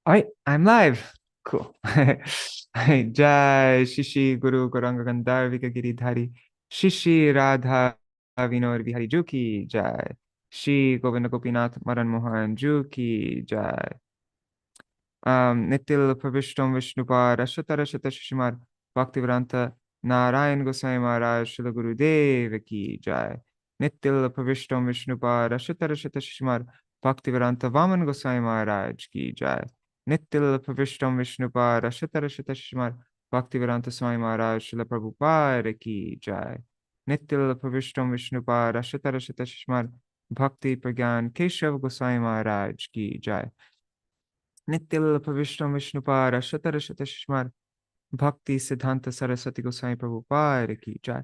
All right, I'm live. Cool. Jai Shishi Guru Gauranga Gandharvika Giridhari Shishi Radha Vinod Vihari Juki Jai Shri Govinda Gopinath Madan Mohan Juki Jai Nitil Pravishtam Vishnupar Ashatara Shata Shishimar Bhaktivedanta Narayan Gosai Maharaj Srila Gurudev Ki Jai Nitil Pravishtam Vishnupar Ashatara Shata Shishimar Bhaktivedanta Vaman Gosai Maharaj Ki Jai Nitil Pravishtam Vishnupar Ashatara Shata Shishimar Bhaktivedanta Swami Maharaj Srila Prabhupada Ki Jai Nitil Pravishtam Vishnupar Ashatara Shata Shishimar Bhakti Pragyan Keśava Gosvāmī Mahārāja Ki Jai Nitil Pravishtam Vishnupara Shatara Shatashmar Bhakti Siddhanta Saraswati Goswami Prabhupada Ki Jai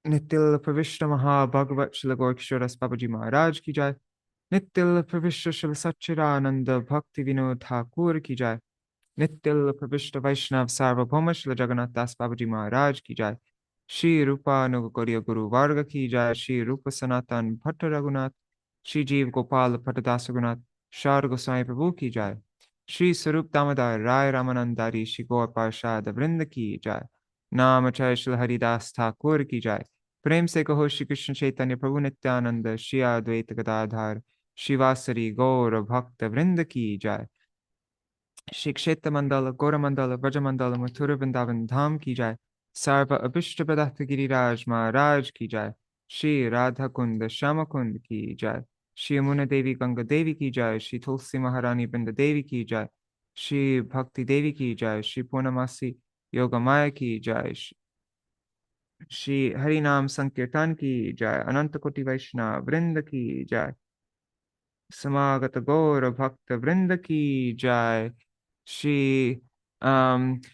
Nitil Pravishta Maha Bhagavat Shila Gaur Kishoras Babaji Maharaj Ki Jai Nitil Pravishta Shila Satchidananda Bhakti Vinod Thakur Ki Jai Nitil Pravishta Vaishnav Sarvabhauma Shila Jagannath Das Babaji Maharaj Ki Jai Shri Rupa Nugakoria Guru Varga Ki Jai Shri Rupa Sanatan Bhatta Raghunath Shri Jeev Gopal Bhattadasa Raghunath Shar Goswami Prabhu Ki Jai Shri Sarup Damodar Rai Ramanandari Shri Gaur Parshad Vrinda Ki Jai Namachay Shri Haridas Thakur Ki Jai Prem Se Kaho Shri Krishna Chaitanya Prabhu Nityananda Shri Advaita Gadadhar Shivasari Gaur Bhakta Vrinda Ki Jai Shri Kshetra Mandala Gora Mandala Vraja Mandala Mathura Vrindavan Dham Ki Jai Sarva Abhishta Padatta Giriraj Maharaj Ki Jai Shri Radha Kund Shama Kund Ki Jai Shri Yamuna Devi Ganga Devi Ki Jai Shri Tulsi Maharani Brinda Devi Ki Jai Shri Bhakti Devi Ki Jai Shri Purnamasi Yoga Maya Ki Jai Shri Harinam Sankirtan Ki Jai Ananta Koti Vaishnava Vrinda Ki Jai Samagata Gaura Bhakta Vrinda Ki Jai Shri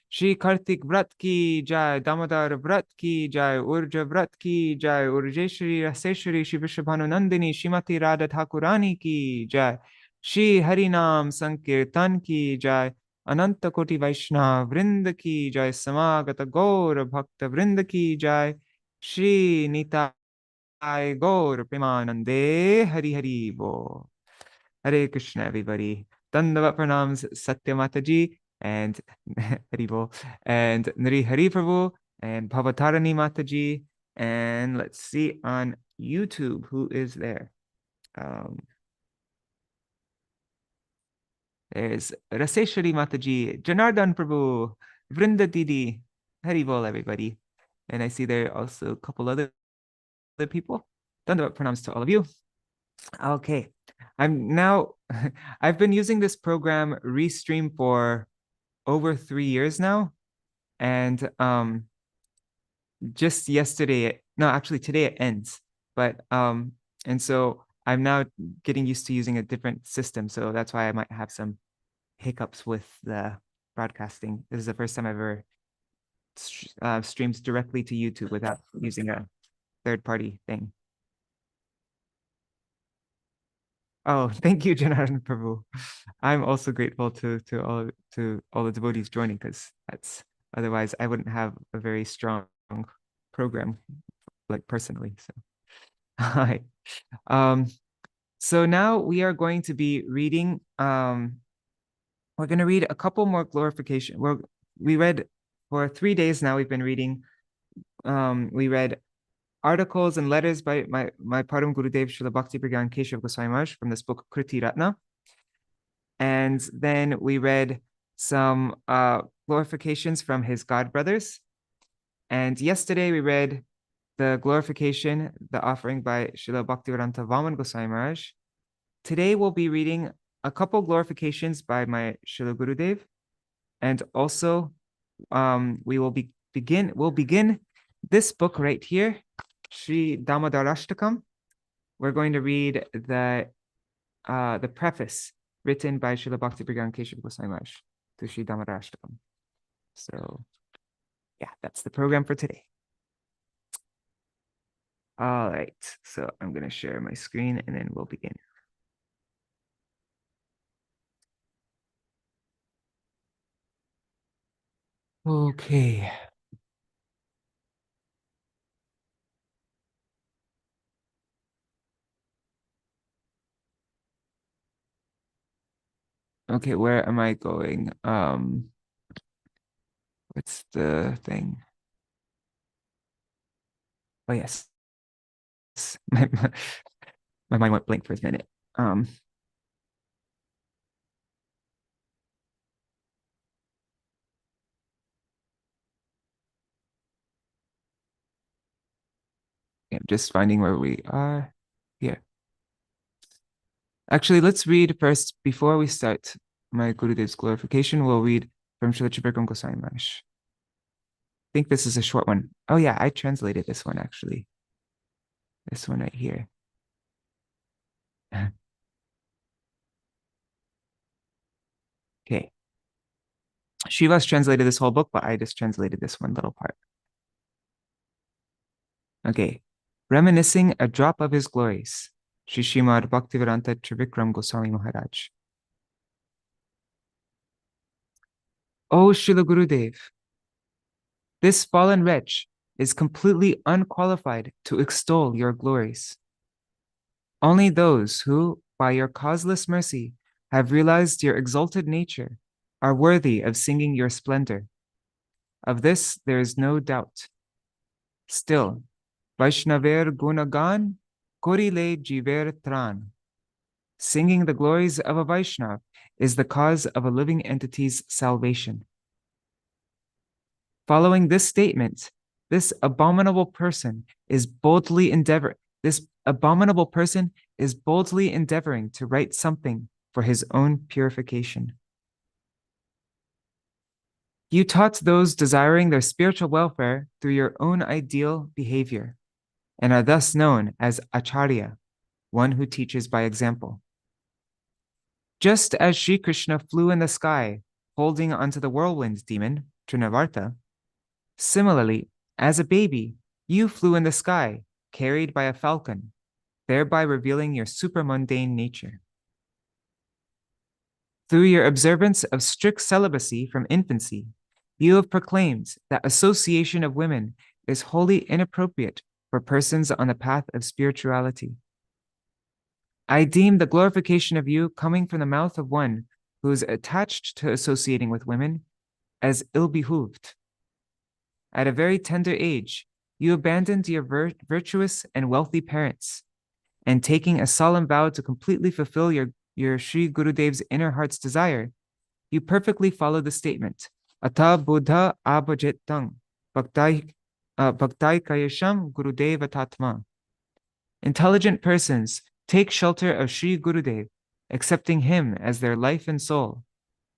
Shri Kartik Vrat Ki Jai Damodar Vrat Ki Jai Urja Vrat Ki Jai Urjeshri Raseshri Shri Vishabhanu Nandini Shrimati Radha Thakurani Ki Jai Shri Harinam Sankirtan Ki Jai Ananta Koti Vaishnava Vrinda Ki Jai Samagata Gaura Bhakta Vrinda Ki Jai Shri Nitai Gaur Premanande Hari Hari Bo Hare Krishna, everybody. Dandavat pranams Satya Mataji and Haribo and Nari Hari Prabhu and Bhavatarani Mataji. And let's see on YouTube who is there. There's Raseshwari Mataji, Janardan Prabhu, Vrinda Didi, Haribol, everybody. And I see there also a couple other people. Dandavat pranams to all of you. Okay. I'm now, I've been using this program Restream for over 3 years now. And just yesterday, no, actually today it ends. But and so I'm now getting used to using a different system. So that's why I might have some hiccups with the broadcasting. This is the first time I've ever streams directly to YouTube without using a third-party thing. Oh, thank you, Janardan Prabhu. I'm also grateful to all the devotees joining because that's otherwise I wouldn't have a very strong program like personally. So hi. So now we are going to be reading we're going to read a couple more glorification. We read for 3 days now we've been reading we read articles and letters by my Param Gurudev Srila Bhakti Pragyan Keśava Gosvāmī Mahārāja from this book Kṛti-ratna. And then we read some glorifications from his godbrothers. And yesterday we read the glorification, the offering by Srila Bhaktivedanta Vaman Goswami Maharaj. Today we'll be reading a couple glorifications by my Srila Gurudev. And also we'll begin this book right here, Sri Dāmodarāṣṭakam. We're going to read the preface written by Srila Bhakti Pragyan Keśava Gosvāmī Mahārāja to Sri Dāmodarāṣṭakam. So, yeah, that's the program for today. All right, so I'm going to share my screen and then we'll begin. Okay. Okay, where am I going? What's the thing? Oh yes. My, my mind went blank for a minute. I'm just finding where we are. Here. Actually, let's read first, before we start my Gurudev's glorification, we'll read from Śrīla Gosvāmī Mahārāja. I think this is a short one. Oh yeah, I translated this one actually. This one right here. Okay. Shiva's translated this whole book, but I just translated this one little part. Okay. Reminiscing a drop of his glories, Shri Srimad Bhaktivedanta Trivikram Goswami Maharaj. O Srila Gurudev, this fallen wretch is completely unqualified to extol your glories. Only those who, by your causeless mercy, have realized your exalted nature are worthy of singing your splendor. Of this there is no doubt. Still, Vaishnaver Gunagan Korile Jiver Tran. Singing the glories of a Vaishnav is the cause of a living entity's salvation. Following this statement, this abominable person is boldly endeavoring to write something for his own purification. You taught those desiring their spiritual welfare through your own ideal behavior, and are thus known as Acharya, one who teaches by example. Just as Sri Krishna flew in the sky, holding onto the whirlwind demon, Trinavarta, similarly, as a baby, you flew in the sky, carried by a falcon, thereby revealing your supramundane nature. Through your observance of strict celibacy from infancy, you have proclaimed that association of women is wholly inappropriate for persons on the path of spirituality. I deem the glorification of you coming from the mouth of one who is attached to associating with women as ill-behooved. At a very tender age, you abandoned your virtuous and wealthy parents, and taking a solemn vow to completely fulfill your Sri Gurudev's inner heart's desire, you perfectly followed the statement, Ata Buddha Abhajetang Bhaktai Kayasham Gurudeva Tatma. Intelligent persons take shelter of Sri Gurudev, accepting him as their life and soul,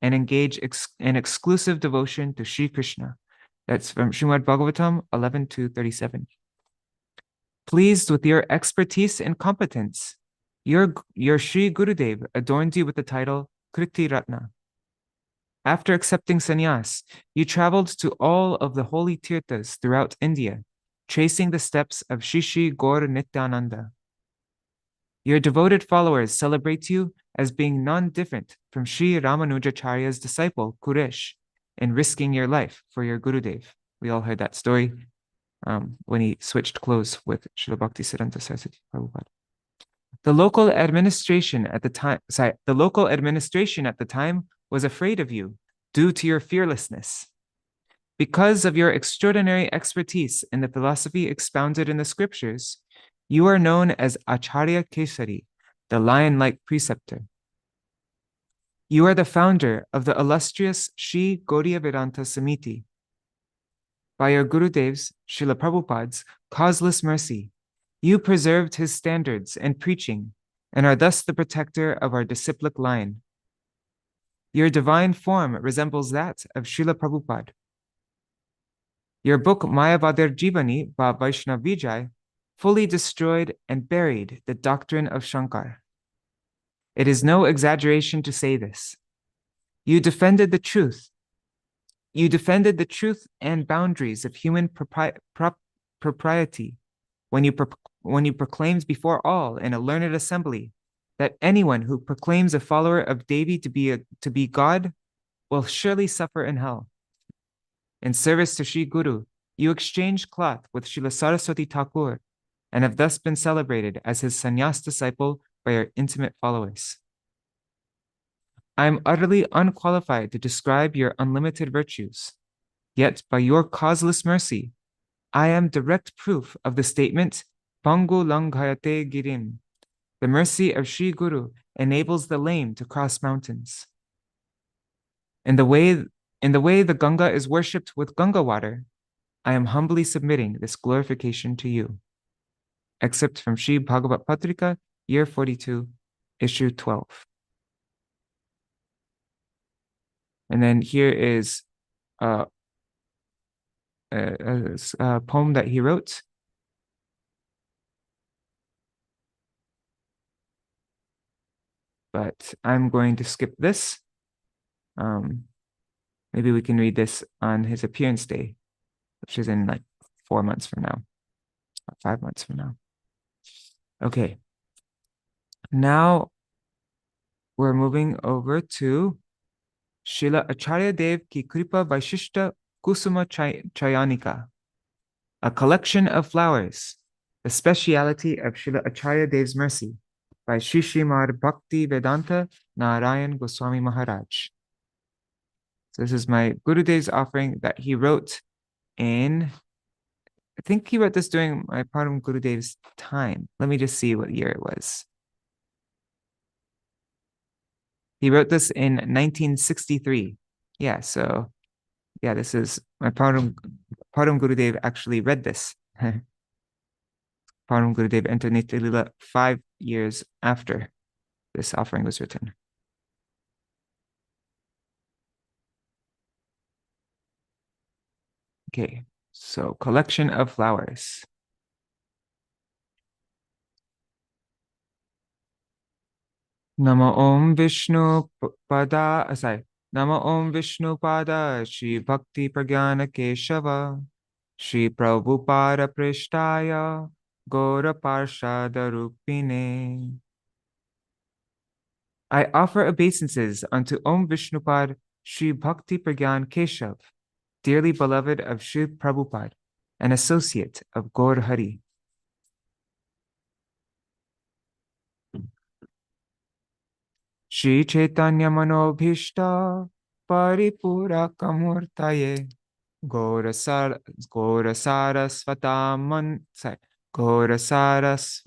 and engage in exclusive devotion to Sri Krishna. That's from Srimad Bhagavatam 11:2-37. Pleased with your expertise and competence, your Sri Gurudev adorned you with the title Kṛti-ratna. After accepting sannyas, you traveled to all of the holy tirthas throughout India, tracing the steps of Shri Gaur Nityananda. Your devoted followers celebrate you as being none different from Sri Ramanujacharya's disciple, Kuresh, in risking your life for your Gurudev. We all heard that story when he switched clothes with Srila Bhaktisiddhanta Saraswati Prabhupada. The local administration at the time was afraid of you due to your fearlessness. Because of your extraordinary expertise in the philosophy expounded in the scriptures, you are known as Acharya Kesari, the lion-like preceptor. You are the founder of the illustrious Sri Gaudiya Vedanta Samiti. By your Gurudev's, Srila Prabhupada's, causeless mercy, you preserved his standards and preaching, and are thus the protector of our disciplic line. Your divine form resembles that of Srila Prabhupada. Your book Mayavadir Jivani Ba Vaishnav Vijay fully destroyed and buried the doctrine of Shankar. It is no exaggeration to say this. You defended the truth. You defended the truth and boundaries of human propriety when you proclaimed before all in a learned assembly that anyone who proclaims a follower of Devi to be God will surely suffer in hell. In service to Sri Guru, you exchanged cloth with Srila Saraswati Thakur and have thus been celebrated as his sannyas disciple by your intimate followers. I am utterly unqualified to describe your unlimited virtues. Yet by your causeless mercy, I am direct proof of the statement, Pangu Langhayate Girim. The mercy of Sri Guru enables the lame to cross mountains. In the way the Ganga is worshipped with Ganga water, I am humbly submitting this glorification to you. Excerpt from Sri Bhagavat Patrika, year 42, issue 12. And then here is a poem that he wrote. But I'm going to skip this. Maybe we can read this on his appearance day, which is in like 4 months from now, or 5 months from now. Okay. Now we're moving over to Srila Acharya Dev Ki Kripa Vaishishta Kusuma Chayanika, a collection of flowers, the speciality of Srila Acharya Dev's mercy, by Sri Srimad Bhakti Vedanta Narayan Gosvāmī Mahārāja. So this is my Gurudev's offering that he wrote in, I think he wrote this during my Param Gurudev's time. Let me just see what year it was. He wrote this in 1963. Yeah, so yeah, this is my Param Gurudev actually read this. Param Gurudev entered Nitya Lila 5 years after this offering was written. Okay, so collection of flowers. Nama Om Vishnu Pada, Nama Om Vishnu Pada, Shri Bhakti Prajñāna Keśava, Shri Prabhupada Prishtaya, Gora Parshada. I offer obeisances unto Om Vishnupad Shri Bhakti Prajñāna Keshav, dearly beloved of Shri Prabhupada, an associate of Gaur Hari. Shri Chaitanya Manobhishta Paripura Kamurtaye Gaura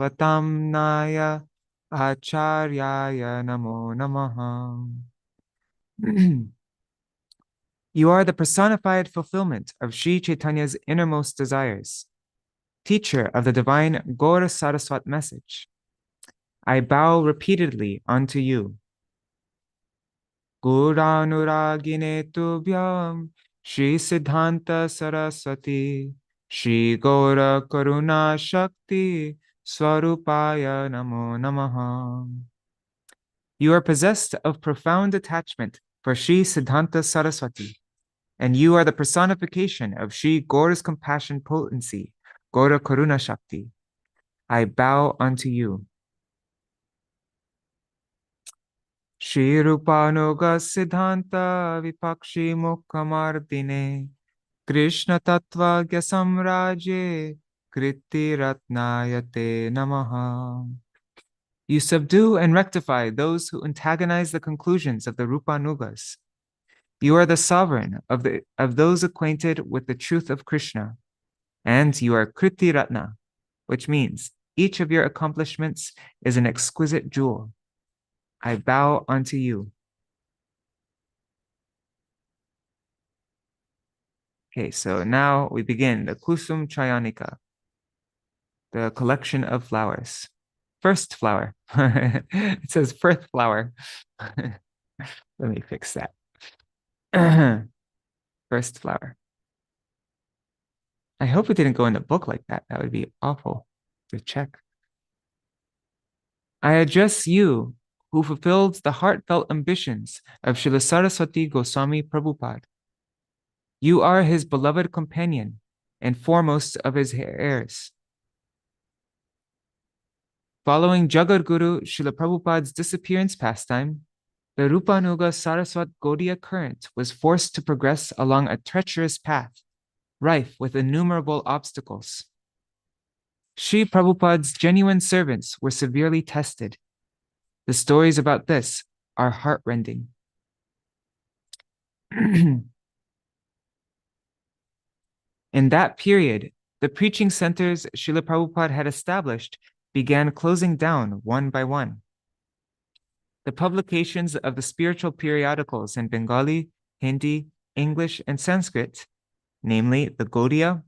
Sarasvatam Naya Acharyaya Namo Namaha. You are the personified fulfillment of Sri Chaitanya's innermost desires, teacher of the divine Gaura Saraswat message. I bow repeatedly unto you. Guranuragine tubhyam Shri Siddhanta Saraswati Shri Gaura Karuna Shakti Swarupaya Namo Namaha. You are possessed of profound attachment for Shri Siddhanta Saraswati, and you are the personification of Shri Gaura's compassion potency, Gaura Karuna Shakti. I bow unto you. Shri Rupanuga Siddhanta Vipakshi Mukhamardine Krishna Tattva Gyasamraje Kṛti-ratna Yate Namaha. You subdue and rectify those who antagonize the conclusions of the Rupanugas. You are the sovereign of those acquainted with the truth of Krishna, and you are Kṛti-ratna, which means each of your accomplishments is an exquisite jewel. I bow unto you. Okay, so now we begin the Kusum Chayanika, the collection of flowers. First flower. It says first flower. Let me fix that. First flower. I hope it didn't go in the book like that. That would be awful to check. I address you, who fulfilled the heartfelt ambitions of Srila Saraswati Goswami Prabhupada. You are his beloved companion and foremost of his heirs. Following Jagadguru Srila Prabhupada's disappearance pastime, the Rupanuga Saraswat Gaudiya current was forced to progress along a treacherous path, rife with innumerable obstacles. Sri Prabhupada's genuine servants were severely tested. The stories about this are heartrending. In that period, the preaching centers Srila Prabhupada had established began closing down one by one. The publications of the spiritual periodicals in Bengali, Hindi, English, and Sanskrit, namely the Gaudiya,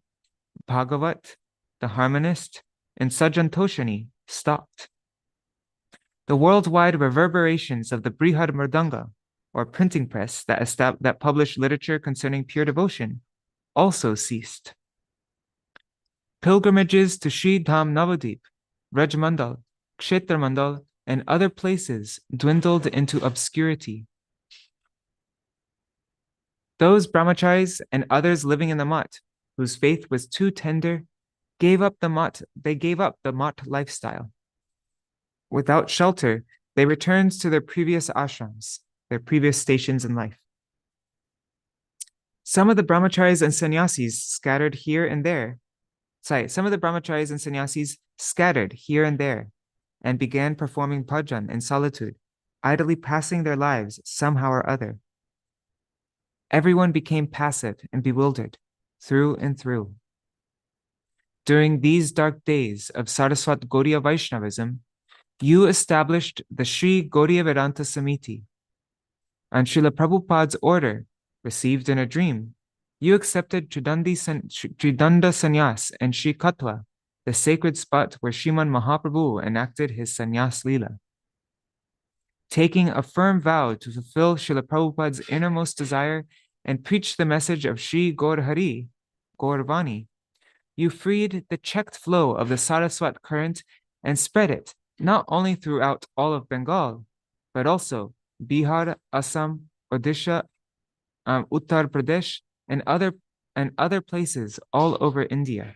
Bhagavat, the Harmonist, and Sajantoshani, stopped. The worldwide reverberations of the Brihad Mridanga, or printing press that published literature concerning pure devotion, also ceased. Pilgrimages to Sri Dham Navadip, Rajmandal, Kshetramandal, and other places dwindled into obscurity. Those brahmacharis and others living in the mat, whose faith was too tender, gave up the mat lifestyle. Without shelter, they returned to their previous ashrams, their previous stations in life. Some of the brahmacharis and sannyasis scattered here and there and began performing bhajan in solitude, idly passing their lives somehow or other. Everyone became passive and bewildered, through and through. During these dark days of Saraswat Gaudiya Vaishnavism, you established the Sri Gaudiya Vedanta Samiti. On Srila Prabhupada's order, received in a dream, you accepted Tridanda Sannyas and Sri Katwa, the sacred spot where Sriman Mahaprabhu enacted his Sannyas Lila. Taking a firm vow to fulfill Srila Prabhupada's innermost desire and preach the message of Sri Gaur Hari, Gaurvani, you freed the checked flow of the Saraswat current and spread it not only throughout all of Bengal, but also Bihar, Assam, Odisha, Uttar Pradesh, and other places all over India.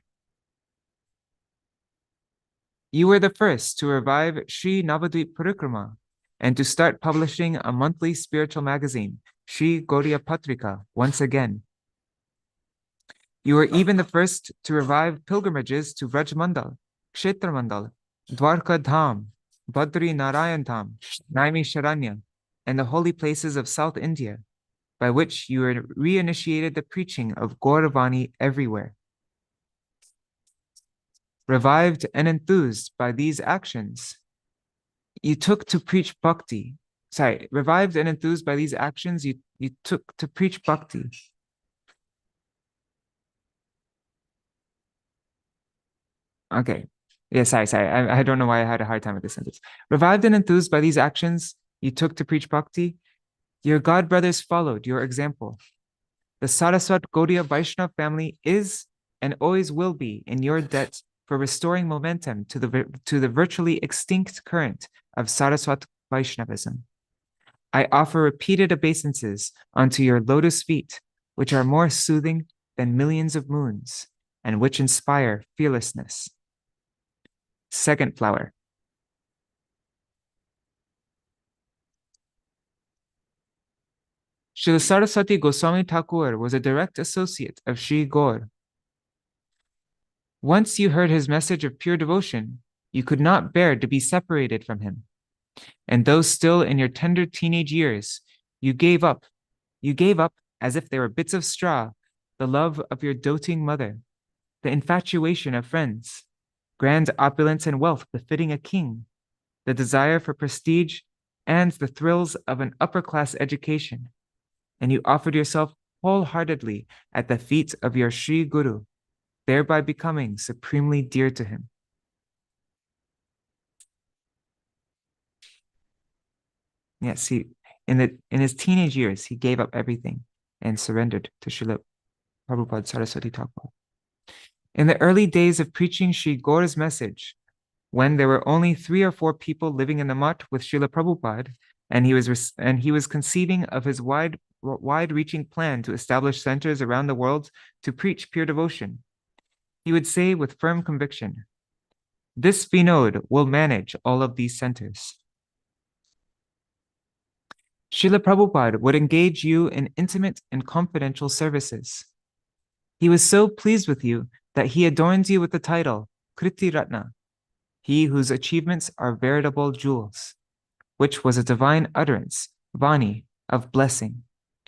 You were the first to revive Sri Navadvip Parikrama and to start publishing a monthly spiritual magazine, Sri Gaudiya Patrika, once again. You were even the first to revive pilgrimages to Vrajmandal, Kshetramandal, Dwarka Dham, Badri Narayan Dham, Naimi Sharanya, and the holy places of South India, by which you reinitiated the preaching of Gauravani everywhere. Revived and enthused by these actions, you took to preach Bhakti. Revived and enthused by these actions, you took to preach Bhakti. Okay. Yeah, sorry. I don't know why I had a hard time with this sentence. Revived and enthused by these actions, you took to preach Bhakti. Your godbrothers followed your example. The Saraswat Gaudiya Vaishnava family is and always will be in your debt for restoring momentum to the virtually extinct current of Saraswat Vaishnavism. I offer repeated obeisances unto your lotus feet, which are more soothing than millions of moons, and which inspire fearlessness. Second flower. Srila Saraswati Gosvāmī Thakur was a direct associate of Sri Gaur. Once you heard his message of pure devotion, you could not bear to be separated from him. And though still in your tender teenage years, you gave up as if they were bits of straw, the love of your doting mother, the infatuation of friends, grand opulence and wealth befitting a king, the desire for prestige, and the thrills of an upper-class education. And you offered yourself wholeheartedly at the feet of your Sri Guru, thereby becoming supremely dear to him. Yes, in his teenage years, he gave up everything and surrendered to Srila Prabhupada Saraswati Thakur. In the early days of preaching Sri Gaur's message, when there were only 3 or 4 people living in the mutt with Srila Prabhupada, and he was conceiving of his wide-reaching plan to establish centers around the world to preach pure devotion, he would say with firm conviction, "This Vinod will manage all of these centers." Srila Prabhupada would engage you in intimate and confidential services. He was so pleased with you that he adorns you with the title Kṛti-ratna, he whose achievements are veritable jewels, which was a divine utterance, Vani, of blessing,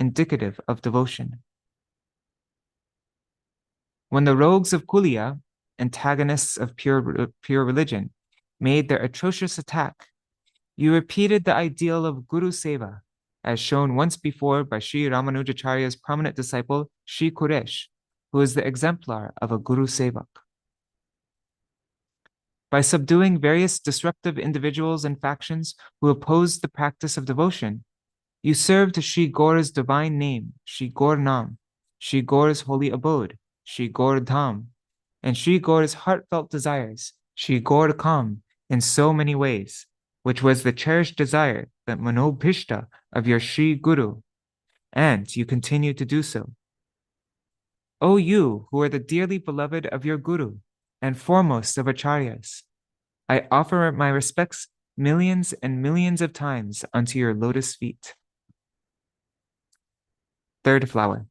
indicative of devotion. When the rogues of Kuliya, antagonists of pure religion, made their atrocious attack, you repeated the ideal of Guru Seva, as shown once before by Sri Ramanujacharya's prominent disciple, Sri Kuresh, who is the exemplar of a Guru-sevak. By subduing various disruptive individuals and factions who opposed the practice of devotion, you served Shri Gaura's divine name, Shri Gaur Nam, Shri Gaura's holy abode, Shri Gaur Dham, and Shri Gaura's heartfelt desires, Shri Gaur Kam, in so many ways, which was the cherished desire, the manobhishta of your Shri Guru, and you continue to do so. O you who are the dearly beloved of your Guru, and foremost of acharyas, I offer my respects millions and millions of times unto your lotus feet. Third flower.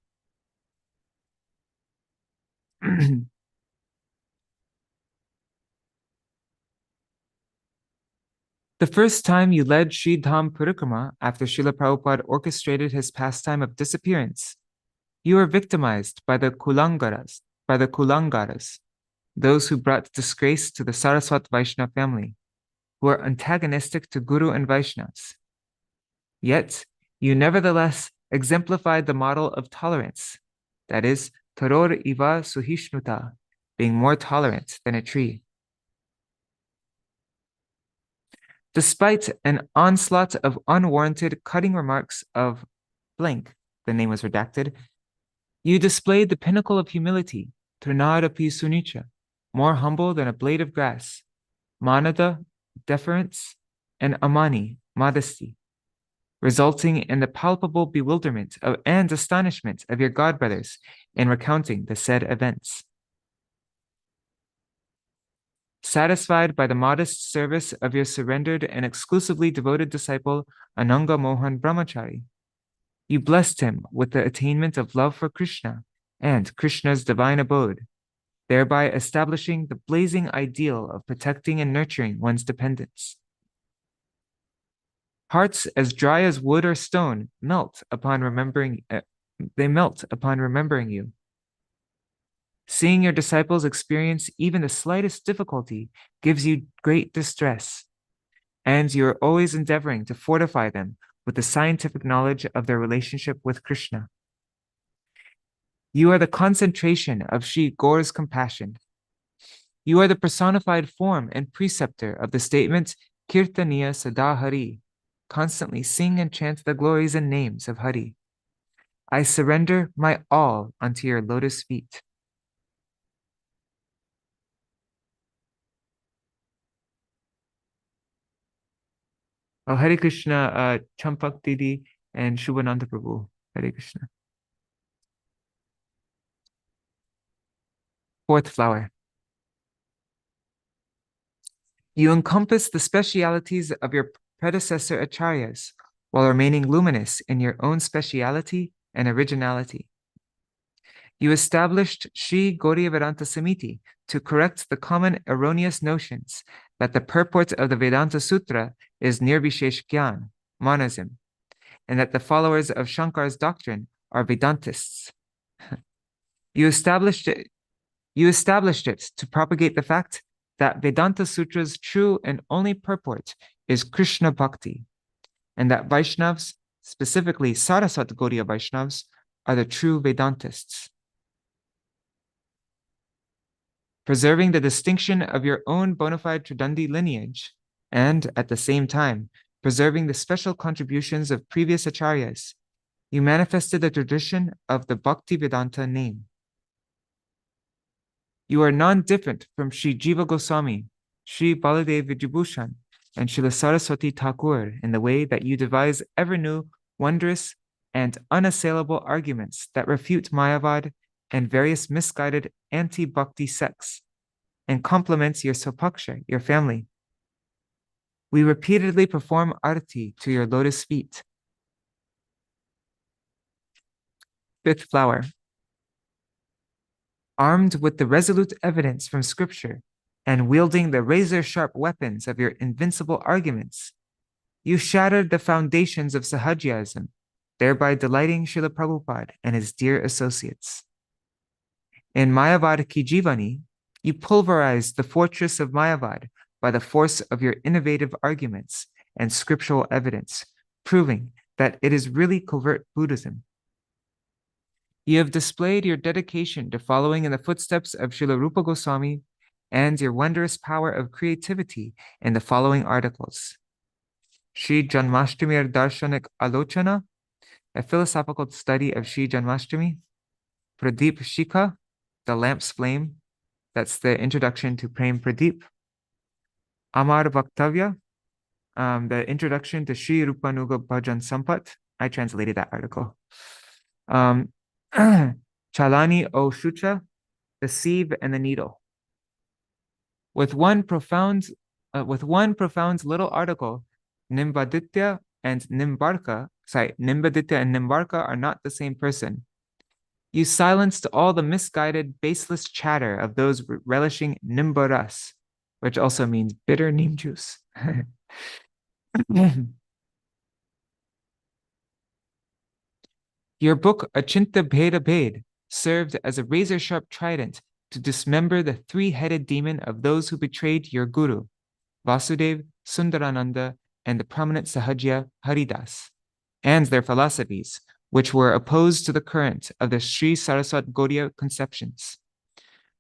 The first time you led Sri Dham Parikrama after Srila Prabhupada orchestrated his pastime of disappearance, you were victimized by the Kulangaras, those who brought disgrace to the Saraswat Vaishnava family, who are antagonistic to Guru and Vaishnavas. Yet, you nevertheless exemplified the model of tolerance, that is, Taror Iva Suhishnuta, being more tolerant than a tree. Despite an onslaught of unwarranted cutting remarks of blank, the name was redacted, you displayed the pinnacle of humility, Trinadapi Sunicha, more humble than a blade of grass, Manada, deference, and Amani, modesty, resulting in the palpable bewilderment and astonishment of your godbrothers in recounting the said events. Satisfied by the modest service of your surrendered and exclusively devoted disciple Ananga Mohan Brahmachari, you blessed him with the attainment of love for Krishna and Krishna's divine abode, thereby establishing the blazing ideal of protecting and nurturing one's dependents. Hearts as dry as wood or stone melt upon remembering you. Seeing your disciples experience even the slightest difficulty gives you great distress, and you are always endeavoring to fortify them with the scientific knowledge of their relationship with Krishna. You are the concentration of Shri Gaura's compassion. You are the personified form and preceptor of the statement Kirtaniya Sada Hari, constantly sing and chant the glories and names of Hari. I surrender my all unto your lotus feet. Oh, Hare Krishna, Champak Didi and Shubhananda Prabhu. Hare Krishna. Fourth flower. You encompass the specialities of your predecessor acharyas while remaining luminous in your own speciality and originality. You established Sri Gaudiya Vedanta Samiti to correct the common erroneous notions that the purport of the Vedanta Sutra is Nirvishesh Gyan, monism, and that the followers of Shankar's doctrine are Vedantists. You established it to propagate the fact that Vedanta Sutra's true and only purport is Krishna Bhakti, and that Vaishnavas, specifically Saraswat Gaudiya Vaishnavas, are the true Vedantists. Preserving the distinction of your own bona fide Tridandi lineage, and at the same time, preserving the special contributions of previous acharyas, you manifested the tradition of the Bhakti Vedanta name. You are non-different from Sri Jiva Goswami, Sri Baladev Vijayabhushan, and Srila Saraswati Thakur in the way that you devise ever new, wondrous, and unassailable arguments that refute Mayavad and various misguided anti-bhakti sects, and complements your Sopaksha, your family. We repeatedly perform arati to your lotus feet. Fifth flower. Armed with the resolute evidence from scripture and wielding the razor-sharp weapons of your invincible arguments, you shattered the foundations of Sahajyasm, thereby delighting Srila Prabhupada and his dear associates. In Mayavad Ki Jivani, you pulverized the fortress of Mayavad by the force of your innovative arguments and scriptural evidence, proving that it is really covert Buddhism. You have displayed your dedication to following in the footsteps of Srila Rupa Goswami and your wondrous power of creativity in the following articles. Shri Janmashtami Darshanik Alochana, a philosophical study of Shri Janmashtami. Pradeep Shikha, the lamp's flame. That's the introduction to Prem Pradeep. Amar Bhaktavya, the introduction to Shri Rupanuga Bhajan Sampat. I translated that article. Chalani O Shucha, the sieve and the needle. With one profound little article, Nimbaditya and Nimbarka are not the same person. You silenced all the misguided, baseless chatter of those relishing Nimbaras, which also means bitter neem juice. Your book, Achinta Bheda Bhed, served as a razor-sharp trident to dismember the three-headed demon of those who betrayed your guru, Vasudev, Sundarananda, and the prominent Sahajya Haridas, and their philosophies, which were opposed to the current of the Sri Saraswat Gaudiya conceptions.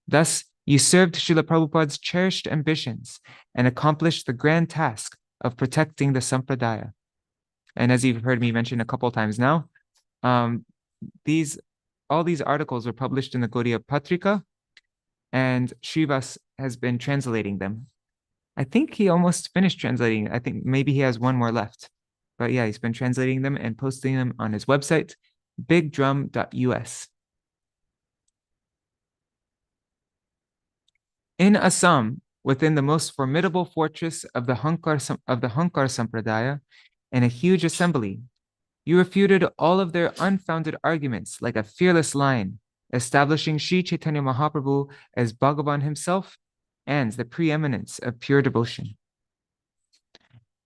Thus, you served Srila Prabhupada's cherished ambitions and accomplished the grand task of protecting the Sampradaya. And as you've heard me mention a couple times now, all these articles were published in the Gaudiya Patrika, and Srivas has been translating them. I think he almost finished translating. I think maybe he has one more left. But yeah, he's been translating them and posting them on his website, bigdrum.us. In Assam, within the most formidable fortress of the Hankar Sampradaya, in a huge assembly, you refuted all of their unfounded arguments like a fearless lion, establishing Sri Chaitanya Mahaprabhu as Bhagavan himself and the preeminence of pure devotion.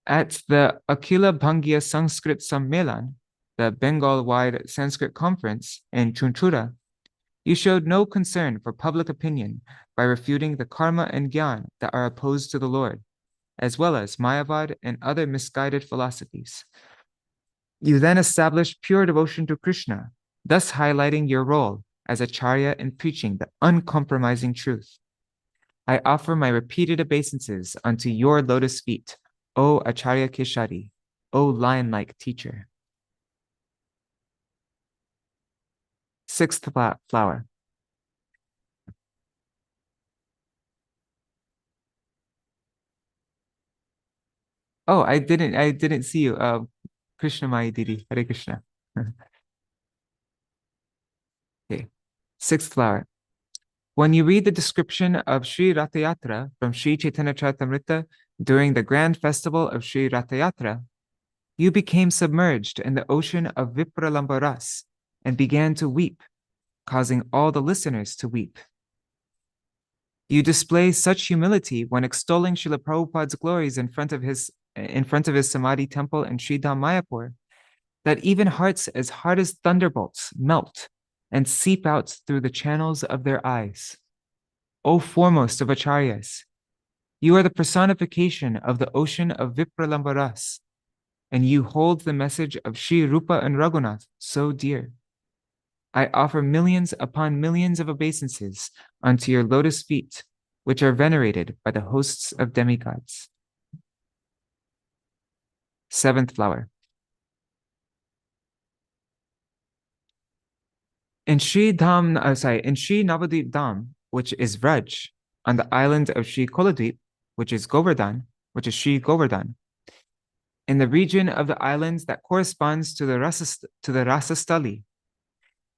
At the Akhila Bhangiya Sanskrit Sammelan, the Bengal-wide Sanskrit conference in Chunchura, you showed no concern for public opinion by refuting the karma and gyan that are opposed to the Lord, as well as Mayavad and other misguided philosophies. You then established pure devotion to Krishna, thus highlighting your role as Acharya in preaching the uncompromising truth. I offer my repeated obeisances unto your lotus feet, O Acharya Keshari, O lion-like teacher. Sixth flower. Oh, I didn't see you. Krishna Mai Didi, Hare Krishna. Okay. Sixth flower. When you read the description of Sri Ratha Yatra from Sri Chaitanya Charitamrita during the grand festival of Sri Ratha Yatra, you became submerged in the ocean of Vipralambha Ras and began to weep, causing all the listeners to weep. You display such humility when extolling Srila Prabhupada's glories in front of his Samadhi temple in Sri Dham Mayapur, that even hearts as hard as thunderbolts melt and seep out through the channels of their eyes. O foremost of acharyas, you are the personification of the ocean of Vipralambha Ras, and you hold the message of Sri Rupa and Raghunath so dear. I offer millions upon millions of obeisances unto your lotus feet, which are venerated by the hosts of demigods. Seventh flower. In Sri Navadvip Dham, which is Vraj, on the island of Sri Koladvip, which is Sri Govardhan, in the region of the islands that corresponds to the Rasastali,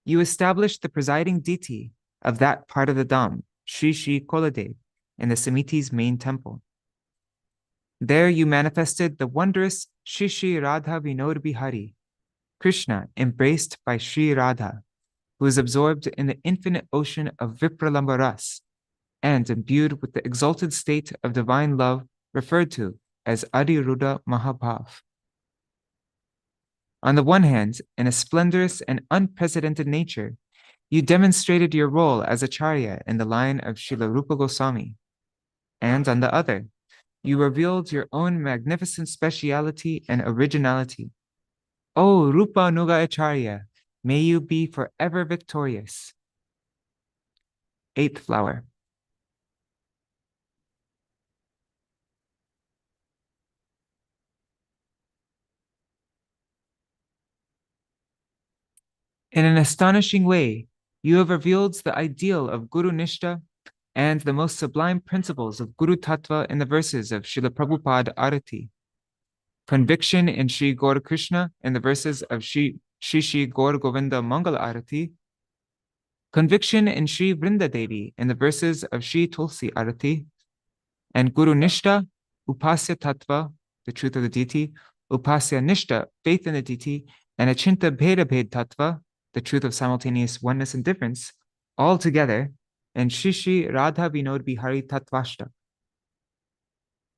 you established the presiding deity of that part of the Dham, Sri Koladev, in the Samiti's main temple. There you manifested the wondrous Shri Radha Vinod Bihari, Krishna embraced by Sri Radha, who is absorbed in the infinite ocean of Vipralambha Ras and imbued with the exalted state of divine love referred to as Adiruddha Mahabhav. On the one hand, in a splendorous and unprecedented nature, you demonstrated your role as acharya in the line of Srila Rupa Goswami. And on the other, you revealed your own magnificent speciality and originality. O Rupa Nuga Acharya, may you be forever victorious. Eighth flower. In an astonishing way, you have revealed the ideal of Guru Nishta and the most sublime principles of Guru Tattva in the verses of Srila Prabhupada Arati. Conviction in Sri Gaur Krishna in the verses of Sri Gaur Govinda Mangala Arati. Conviction in Sri Vrinda Devi in the verses of Sri Tulsi Arati. And Guru Nishta, Upasya Tattva, the truth of the deity, Upasya Nishta, faith in the deity, and Achinta Bheda Bhed Tattva, the truth of simultaneous oneness and difference, all together, and Shri Radha Vinod Bihari Tattvashtak.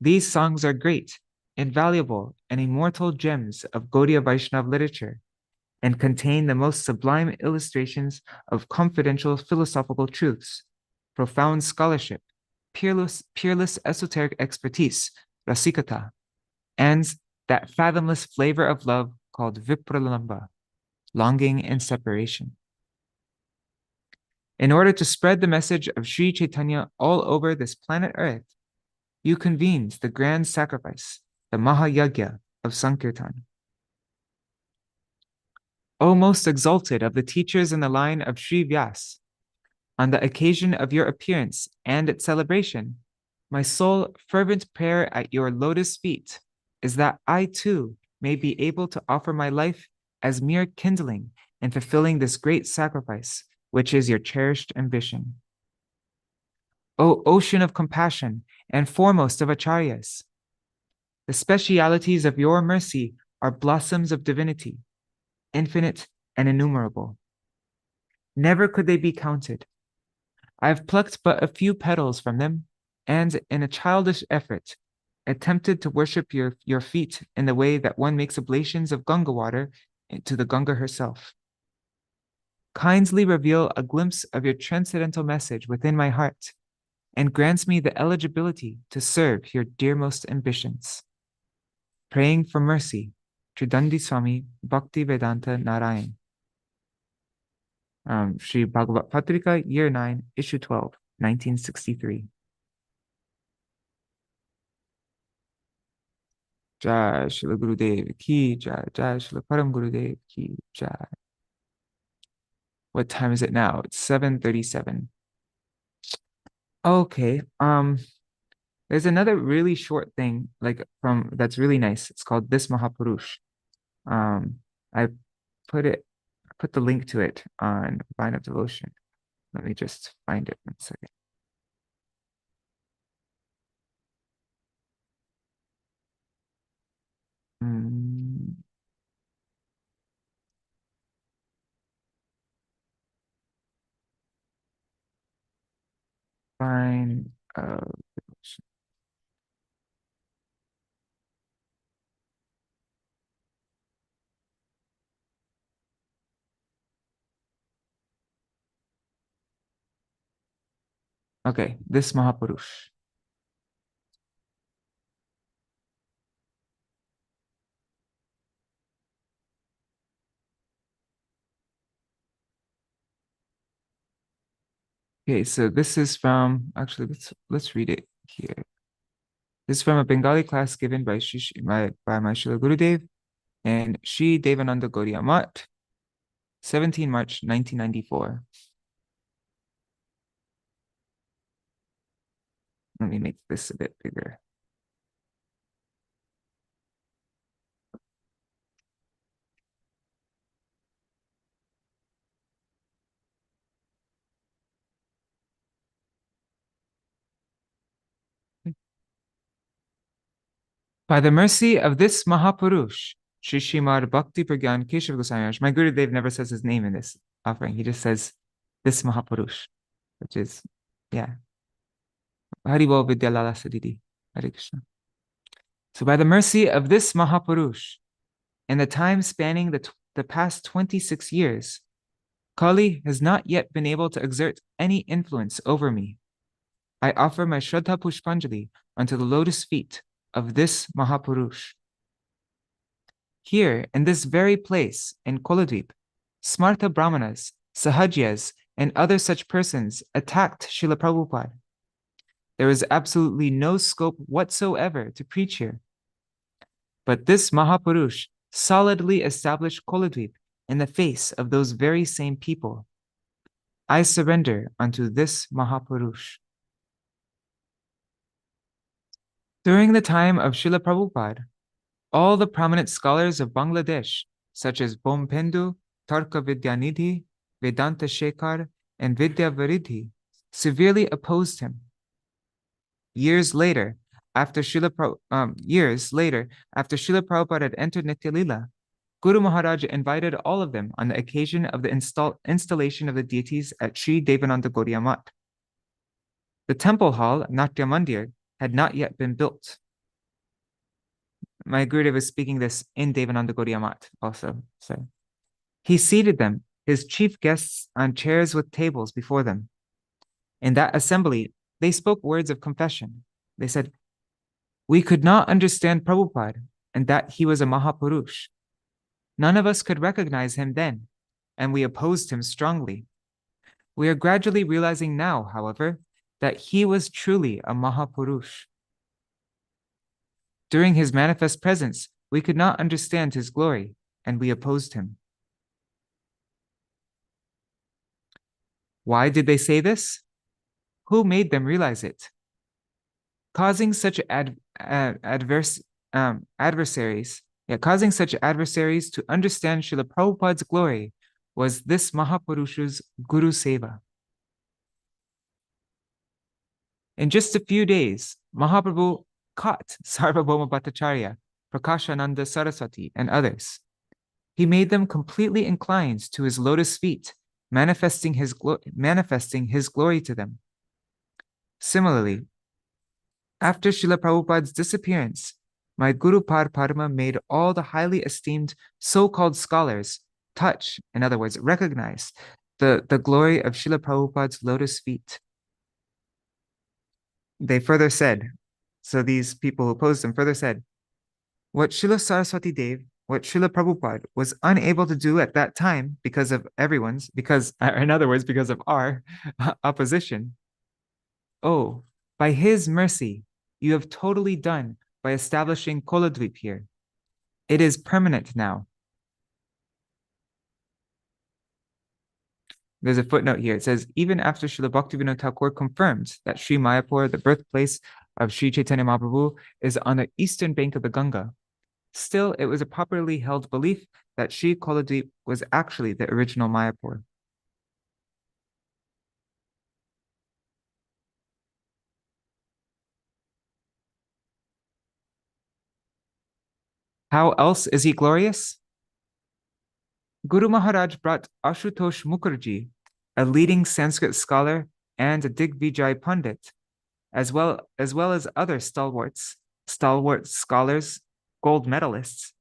These songs are great, invaluable, and immortal gems of Gaudiya Vaishnava literature, and contain the most sublime illustrations of confidential philosophical truths, profound scholarship, peerless esoteric expertise, rasikata, and that fathomless flavor of love called vipralamba, longing and separation. In order to spread the message of Sri Chaitanya all over this planet Earth, you convened the grand sacrifice, the Mahayagya of Sankirtan. O most exalted of the teachers in the line of Sri Vyas, on the occasion of your appearance and its celebration, my sole fervent prayer at your lotus feet is that I too may be able to offer my life as mere kindling in fulfilling this great sacrifice, which is your cherished ambition. O ocean of compassion and foremost of acharyas, the specialities of your mercy are blossoms of divinity, infinite and innumerable. Never could they be counted. I have plucked but a few petals from them, and in a childish effort, attempted to worship your feet in the way that one makes oblations of Ganga water to the Ganga herself. Kindly reveal a glimpse of your transcendental message within my heart, and grants me the eligibility to serve your dearmost ambitions. Praying for mercy, Tridandi Swami Bhakti Vedanta Narayan. Sri Bhagavat Patrika, Year 9, Issue 12, 1963. Jai Srila Gurudev Ki Jai, Jai Srila Param Gurudev Ki Jai. What time is it now? It's 7:37. Okay, there's another really short thing that's really nice. It's called This Mahapurush. I put the link to it on Vine of Devotion. Let me just find it 1 second. Vine of Devotion. Okay, This Mahapurush. Okay, so this is from, actually, let's read it here. This is from a Bengali class given by my Srila Gurudev and Sri Devananda Gaudiya Math, 17 March 1994. Let me make this a bit bigger. By the mercy of this Mahapurush, Sri Srimad Bhakti Prajñāna Keśava Gosvāmī Mahārāja. My Gurudev never says his name in this offering. He just says this Mahapurush, which is, yeah. Hari Bol Vidyalala Sadidi. Hare Krishna. So by the mercy of this Mahapurush, in the time spanning the past 26 years, Kali has not yet been able to exert any influence over me. I offer my Shraddha Pushpanjali unto the lotus feet of this Mahapurush. Here, in this very place, in Koladvip, Smarta Brahmanas, Sahajias, and other such persons attacked Srila Prabhupada. There is absolutely no scope whatsoever to preach here. But this Mahapurush solidly established Koladvip in the face of those very same people. I surrender unto this Mahapurush. During the time of Srila Prabhupada, all the prominent scholars of Bangladesh, such as Bompendu, Tarka Vidyanidhi, Vedanta Shekhar, and Vidya Varidhi, severely opposed him. Years later, after Srila Prabhupada had entered Nitya-lila, Guru Mahārāja invited all of them on the occasion of the installation of the deities at Sri Devananda Gaudiya Math. The temple hall, Natya Mandir, had not yet been built. My Gurudev was speaking this in Devananda Gaudiya Math also. So he seated them, his chief guests, on chairs with tables before them. In that assembly, they spoke words of confession. They said, "We could not understand Prabhupada and that he was a Mahapurush. None of us could recognize him then, and we opposed him strongly. We are gradually realizing now, however, that he was truly a Mahapurush. During his manifest presence, we could not understand his glory, and we opposed him." Why did they say this? Who made them realize it? Causing such adversaries to understand Srila Prabhupada's glory was this Mahapurusha's Guru Seva. In just a few days, Mahaprabhu caught Sarvabhauma Bhattacharya, Prakashananda Saraswati, and others. He made them completely inclined to his lotus feet, manifesting his glory to them. Similarly, after Srila Prabhupada's disappearance, my Guru Parma made all the highly esteemed so-called scholars touch, in other words, recognize the glory of Srila Prabhupada's lotus feet. They further said, so these people who opposed him further said, what Srila Saraswati Dev, what Srila Prabhupada was unable to do at that time because of because of our opposition. Oh, by his mercy, you have totally done by establishing Koladvip here. It is permanent now. There's a footnote here. It says, even after Srila Bhaktivinoda Thakur confirmed that Sri Mayapur, the birthplace of Sri Chaitanya Mahaprabhu, is on the eastern bank of the Ganga, still it was a popularly held belief that Sri Koladvip was actually the original Mayapur. How else is he glorious? Guru Maharaj brought Ashutosh Mukherjee, a leading Sanskrit scholar and a Digvijay Pandit, as well as other stalwart scholars, gold medalists,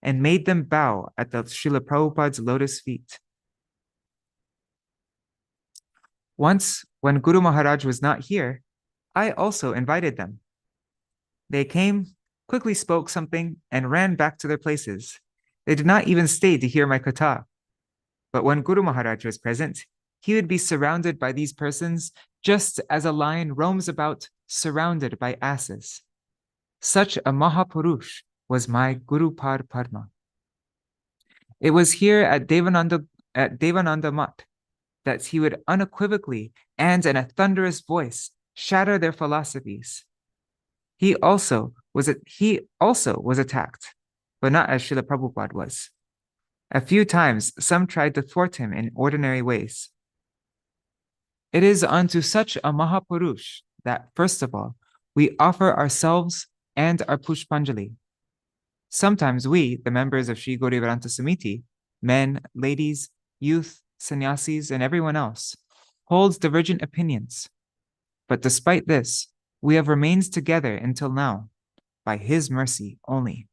and made them bow at the Srila Prabhupada's lotus feet. Once, when Guru Maharaj was not here, I also invited them. They came, quickly spoke something, and ran back to their places. They did not even stay to hear my katha. But when Guru Maharaj was present, he would be surrounded by these persons just as a lion roams about surrounded by asses. Such a Mahapurush was my Guru Parma. It was here at Devananda Math that he would unequivocally and in a thunderous voice shatter their philosophies. He also was attacked, but not as Srila Prabhupada was. A few times, some tried to thwart him in ordinary ways. It is unto such a Mahapurush that, first of all, we offer ourselves and our Pushpanjali. Sometimes we, the members of Sri Gauriya Samiti, men, ladies, youth, sannyasis, and everyone else, holds divergent opinions. But despite this, we have remained together until now, by his mercy only.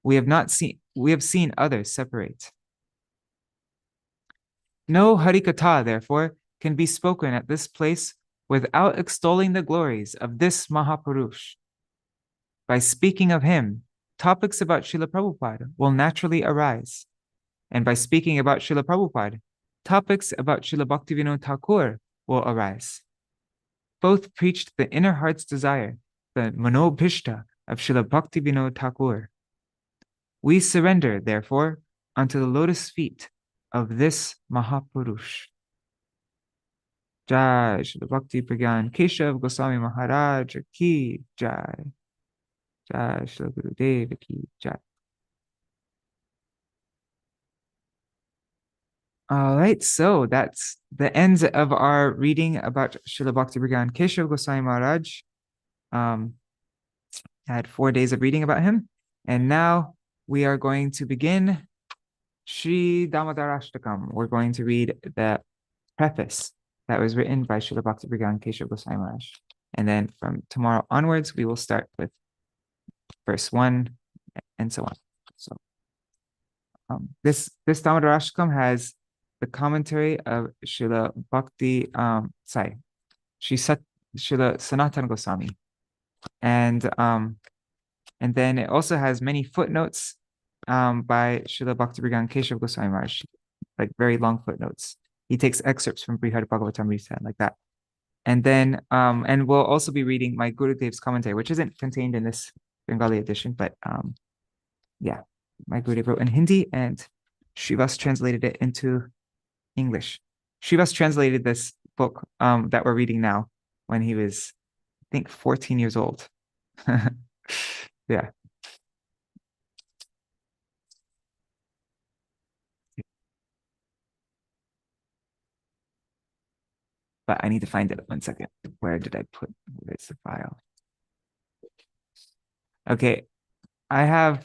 we have seen others separate. No Harikatha, therefore, can be spoken at this place without extolling the glories of this Mahapurush. By speaking of him, topics about Srila Prabhupada will naturally arise. And by speaking about Srila Prabhupada, topics about Srila Bhaktivinoda Thakur will arise. Both preached the inner heart's desire, the manobhishta of Srila Bhaktivinoda Thakur. We surrender, therefore, unto the lotus feet of this Mahapurush. Jai Srila Bhakti Prajñāna Keśava Gosvāmī Mahārāja ki Jai. Jai Srila Gurudeva ki Jai. All right, so that's the end of our reading about Srila Bhakti Prajñāna Keśava Gosvāmī Mahārāja. I had 4 days of reading about him, and now we are going to begin Dāmodarāṣṭakam. We're going to read the preface that was written by Srila Bhakti Prajñāna Keśava Gosvāmī Mahārāja. And then from tomorrow onwards, we will start with verse 1 and so on. So this Dāmodarāṣṭakam has the commentary of Srila Srila Sanatana Goswami. And then it also has many footnotes by Srila Bhakti Prajñāna Keśava Gosvāmī Mahārāja, like very long footnotes. He takes excerpts from Brihad Bhagavatamrita like that. And then and we'll also be reading my Gurudev's commentary, which isn't contained in this Bengali edition, but yeah, my Gurudev wrote in Hindi and Srivas translated it into English. Srivas translated this book that we're reading now when he was, I think, 14 years old. Yeah. But I need to find it. 1 second. Where's the file? Okay. I'm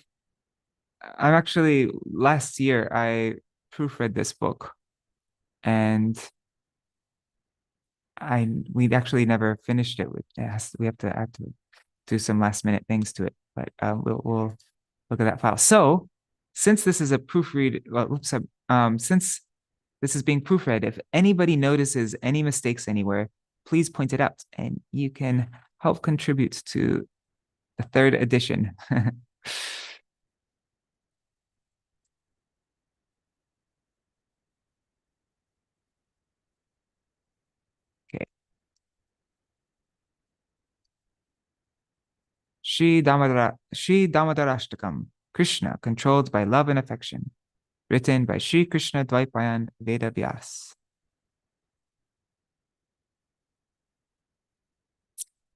actually, last year, I proofread this book. And we actually never finished it. We have to do some last minute things to it. But we'll look at that file. So since this is a proofread, since this is being proofread, if anybody notices any mistakes anywhere, please point it out, and you can help contribute to the 3rd edition. Okay. Dāmodarāṣṭakam, Krishna, controlled by love and affection, written by Sri Krishna Dvaipayan Veda Vyas.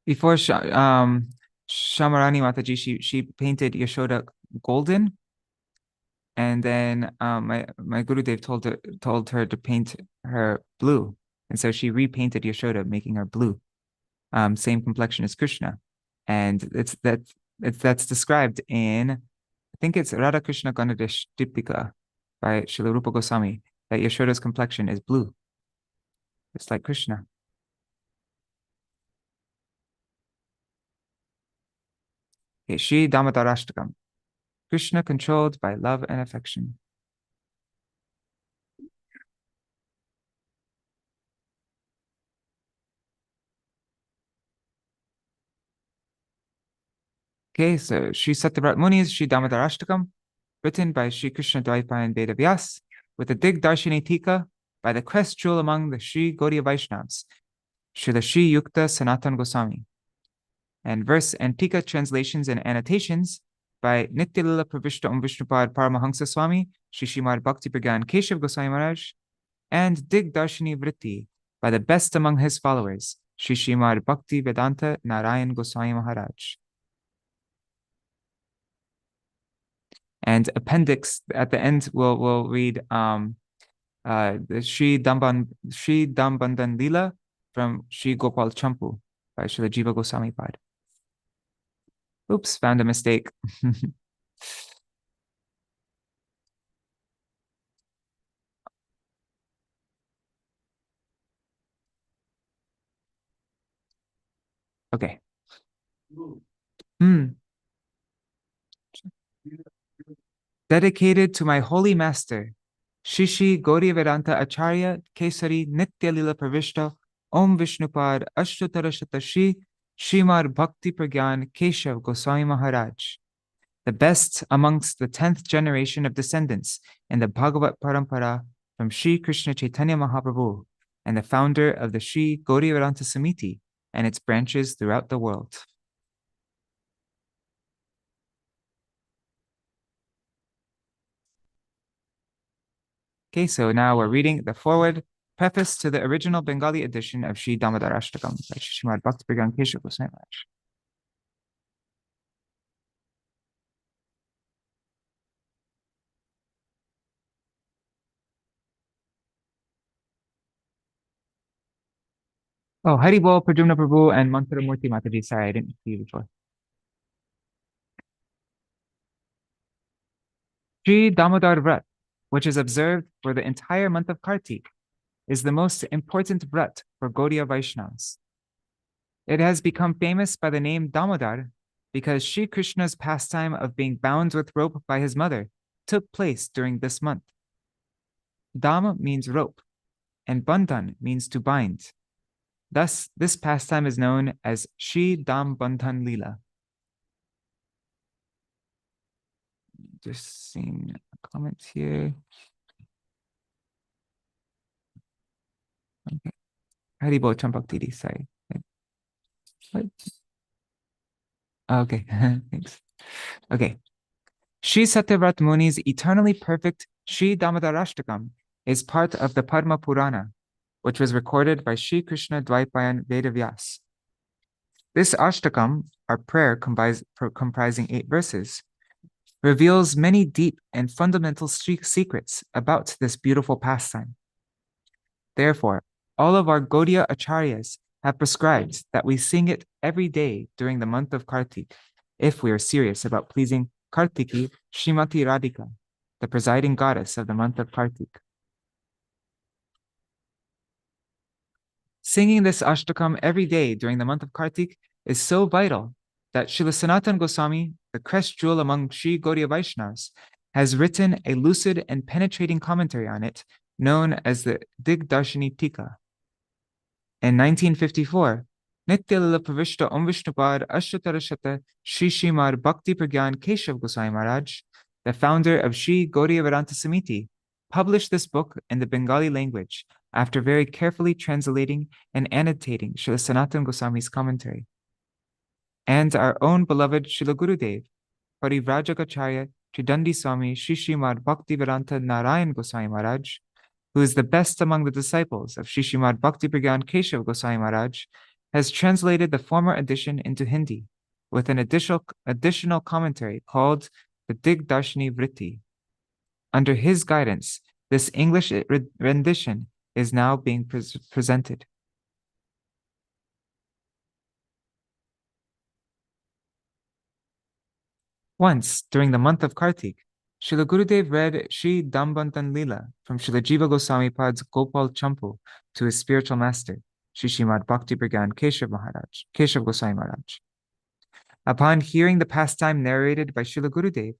Before Shamarani Mataji, she painted Yashoda golden, and then my Gurudev told her to paint her blue, and so she repainted Yashoda, making her blue, same complexion as Krishna, and that's described in, I think it's Radha Krishna Ganadesh Diptika by Srila Rupa Goswami, that Yashoda's complexion is blue. It's like Krishna. Okay, Sri Dāmodarāṣṭakam, Krishna controlled by love and affection. Okay, so Sri Satyavrat Muni's Sri Dāmodarāṣṭakam, written by Sri Krishna Dvaipayan Veda Vyas, with a Digdarshini Tika by the crest jewel among the Sri Gaudiya Vaishnavas, Srila Sri Yukta Sanatana Goswami, and verse and Tika translations and annotations by Nityalila Pravishta Vishnupad Paramahansa Swami, Sri Srimad Bhakti Prajñāna Keśava Gosvāmī Mahārāja, and Digdarshini Vritti by the best among his followers, Sri Srimad Bhakti Vedanta Narayan Goswami Maharaj. And appendix at the end, we'll read the Sri Dambandan Lila from Sri Gopal Champu by Srila Jiva Goswami Pad. Oops, found a mistake. Okay. dedicated to my holy master, Shishi Gauri Vedanta Acharya Kesari Nitya Lila Pravishta Om Vishnupad Ashtatarashatashi Srimad Bhakti Prajñāna Keśava Gosvāmī Mahārāja, the best amongst the 10th generation of descendants in the Bhagavat Parampara from Sri Krishna Chaitanya Mahaprabhu, and the founder of the Sri Gauri Vedanta Samiti and its branches throughout the world. Okay, so now we're reading the foreword preface to the original Bengali edition of Sri Dāmodarāṣṭakam by Śrīmad Bhakti Prajñāna Keśava Gosvāmī Mahārāja. Oh, Hari Bol, Pradyumna Prabhu, and Mantra Murti Mataji. Sorry, I didn't see you before. Sri Damodar Vrat, which is observed for the entire month of Kartik, is the most important Vrat for Gaudiya Vaishnavas. It has become famous by the name Damodar because Sri Krishna's pastime of being bound with rope by his mother took place during this month. Dam means rope, and Bandhan means to bind. Thus, this pastime is known as Shri Dam Bandhan Leela. Just seeing a comment here. Okay. Haribo Champak Didi, sorry. What? Okay, thanks. Okay. Sri Satyavrat Muni's eternally perfect Sri Dāmodarāṣṭakam is part of the Padma Purana, which was recorded by Sri Krishna Dvaipayan Vedavyas. This Ashtakam, our prayer comprising 8 verses, reveals many deep and fundamental secrets about this beautiful pastime. Therefore, all of our Gaudiya Acharyas have prescribed that we sing it every day during the month of Kartik, if we are serious about pleasing Kartiki Srimati Radhika, the presiding goddess of the month of Kartik. Singing this Ashtakam every day during the month of Kartik is so vital that Srila Sanatana Goswami, the crest jewel among Sri Gaudiya Vaishnavas, has written a lucid and penetrating commentary on it known as the Digdarshini Tika. In 1954, Nitya Lila Pravishta Om Vishnupad Ashtatarashata Sri Srimad Bhakti Prajñāna Keśava Gosvāmī Mahārāja, the founder of Sri Gauri Vedanta Samiti, published this book in the Bengali language after very carefully translating and annotating Srila Sanatana Goswami's commentary. And our own beloved Srila Gurudev, Parivrajagacharya Tridandi Swami Sri Srimad Bhakti Vedanta Narayan Goswami Maharaj, who is the best among the disciples of Sri Srimad Bhakti Prajñāna Keśava Gosvāmī Mahārāja, has translated the former edition into Hindi with an additional commentary called the Digdarshini Vritti. Under his guidance, this English rendition is now being presented. Once, during the month of Kartik, Srila Gurudev read Sri Dambandhan Leela from Srila Jiva Goswami Pad's Gopal Champu to his spiritual master, Sri Srimad Bhakti Prajñāna Keśava Gosvāmī Mahārāja. Upon hearing the pastime narrated by Srila Gurudev,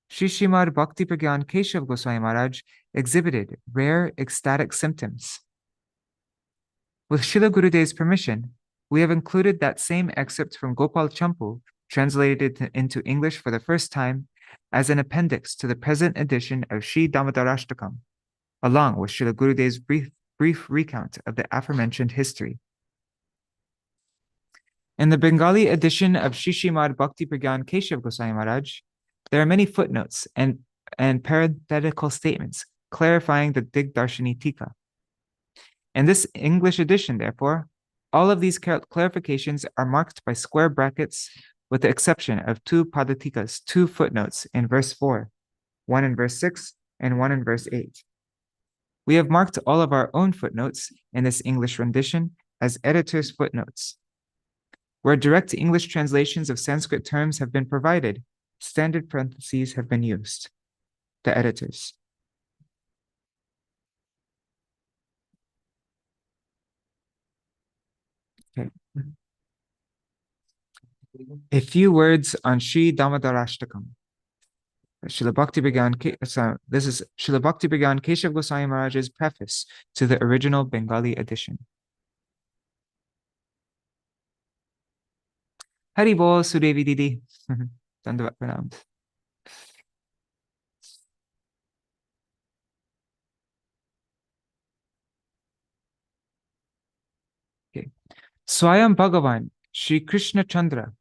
Sri Srimad Bhakti Prajñāna Keśava Gosvāmī Mahārāja exhibited rare ecstatic symptoms. With Srila Gurudev's permission, we have included that same excerpt from Gopal Champu, translated into English for the first time, as an appendix to the present edition of Sri Dāmodarāṣṭakam, along with Srila Gurudev's brief recount of the aforementioned history. In the Bengali edition of Sri Srimad Bhakti Prajñāna Keśava Gosvāmī Mahārāja, there are many footnotes and parenthetical statements clarifying the Digdarshini Tika. In this English edition, therefore, all of these clarifications are marked by square brackets, with the exception of 2 padatikas, 2 footnotes in verse 4, 1 in verse 6, and 1 in verse 8. We have marked all of our own footnotes in this English rendition as editor's footnotes. Where direct English translations of Sanskrit terms have been provided, standard parentheses have been used. The editors. Okay. A few words on Sri Dāmodarāṣṭakam. Srila Bhakti began, this is Srila Bhakti began Keśava Gosvāmī Mahārāja's preface to the original Bengali edition. Hari Bol, Sudevi Didi. Dandavat pranams. Okay. Swayam Bhagavan, Shri Krishna Chandra.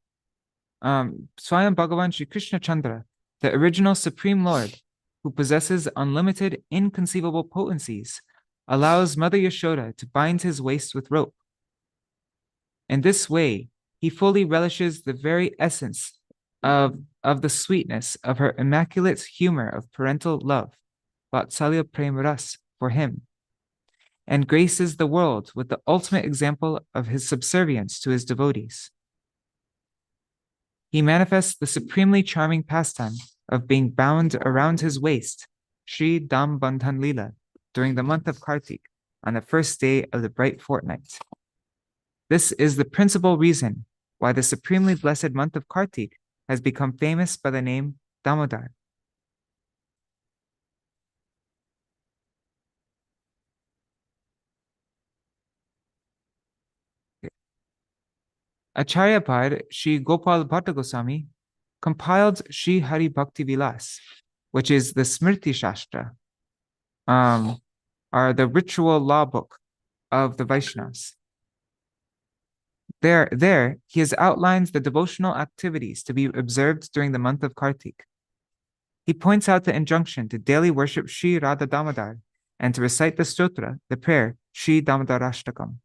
Swayam Bhagavan Shri Krishna Chandra, the original Supreme Lord, who possesses unlimited, inconceivable potencies, allows Mother Yashoda to bind his waist with rope. In this way, he fully relishes the very essence of the sweetness of her immaculate humor of parental love, Vatsalya Premaras, for him, and graces the world with the ultimate example of his subservience to his devotees. He manifests the supremely charming pastime of being bound around his waist, Sri Dam Bandhan Lila, during the month of Kartik, on the first day of the bright fortnight. This is the principal reason why the supremely blessed month of Kartik has become famous by the name Damodar. Acharyapad Sri Gopal Bhatta Goswami compiled Sri Hari Bhakti Vilas, which is the Smriti Shastra, are the ritual law book of the Vaishnavas. There, he has outlined the devotional activities to be observed during the month of Kartik. He points out the injunction to daily worship Sri Radha Damodar and to recite the stotra, the prayer, Sri Dāmodarāṣṭakam.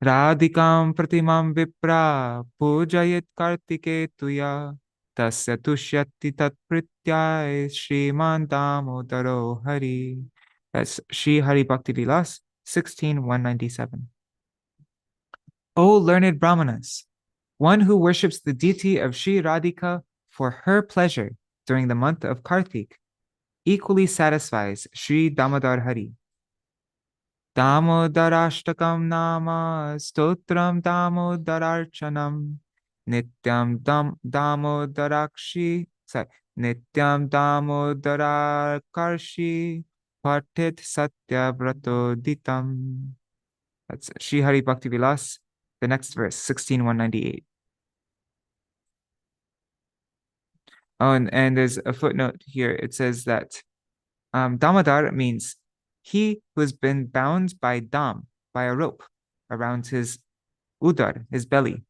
Radhikam pratimam vipra pujayet kartike tuya tasya tushyati tat prityay Shriman Damodaro Hari. That's Sri Hari Bhakti Vilas 16:197. O learned Brahmanas, one who worships the deity of Sri Radhika for her pleasure during the month of Kartik equally satisfies Sri Damodar Hari. Dāmodarāṣṭakam nama stotram Dāmodarāṛchanam nityam nityam Dāmodarākarshi patit satya vrato ditam. That's Sri Hari Bhakti Vilas, the next verse, 16:198. Oh, and there's a footnote here. It says that Damodar means he who has been bound by dam, by a rope, around his udar, his belly.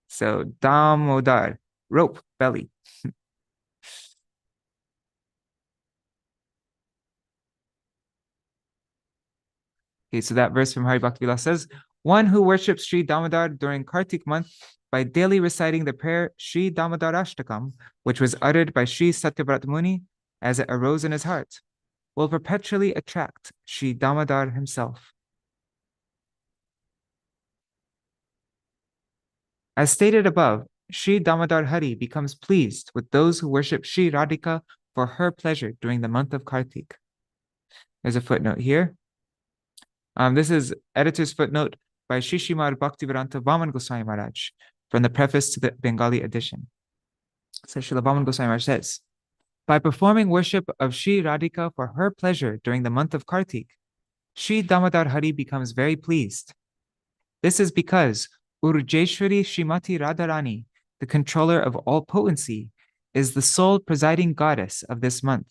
So Damodar, rope, belly. Okay, so that verse from Hari Bhakti Vilas says, one who worships Sri Damodar during Kartik month by daily reciting the prayer Sri Dāmodarāṣṭakam, which was uttered by Sri Satyavrata Muni as it arose in his heart, will perpetually attract Sri Damodar himself. As stated above, Sri Damodar Hari becomes pleased with those who worship Sri Radhika for her pleasure during the month of Kartik. There's a footnote here. This is editor's footnote by Srimad Bhaktivedanta Vāman Gosvāmī Mahārāja from the preface to the Bengali edition. So Srila Vāman Gosvāmī Mahārāja says, by performing worship of Sri Radhika for her pleasure during the month of Kartik, Sri Damodar Hari becomes very pleased. This is because Urjeshwari Srimati Radharani, the controller of all potency, is the sole presiding goddess of this month.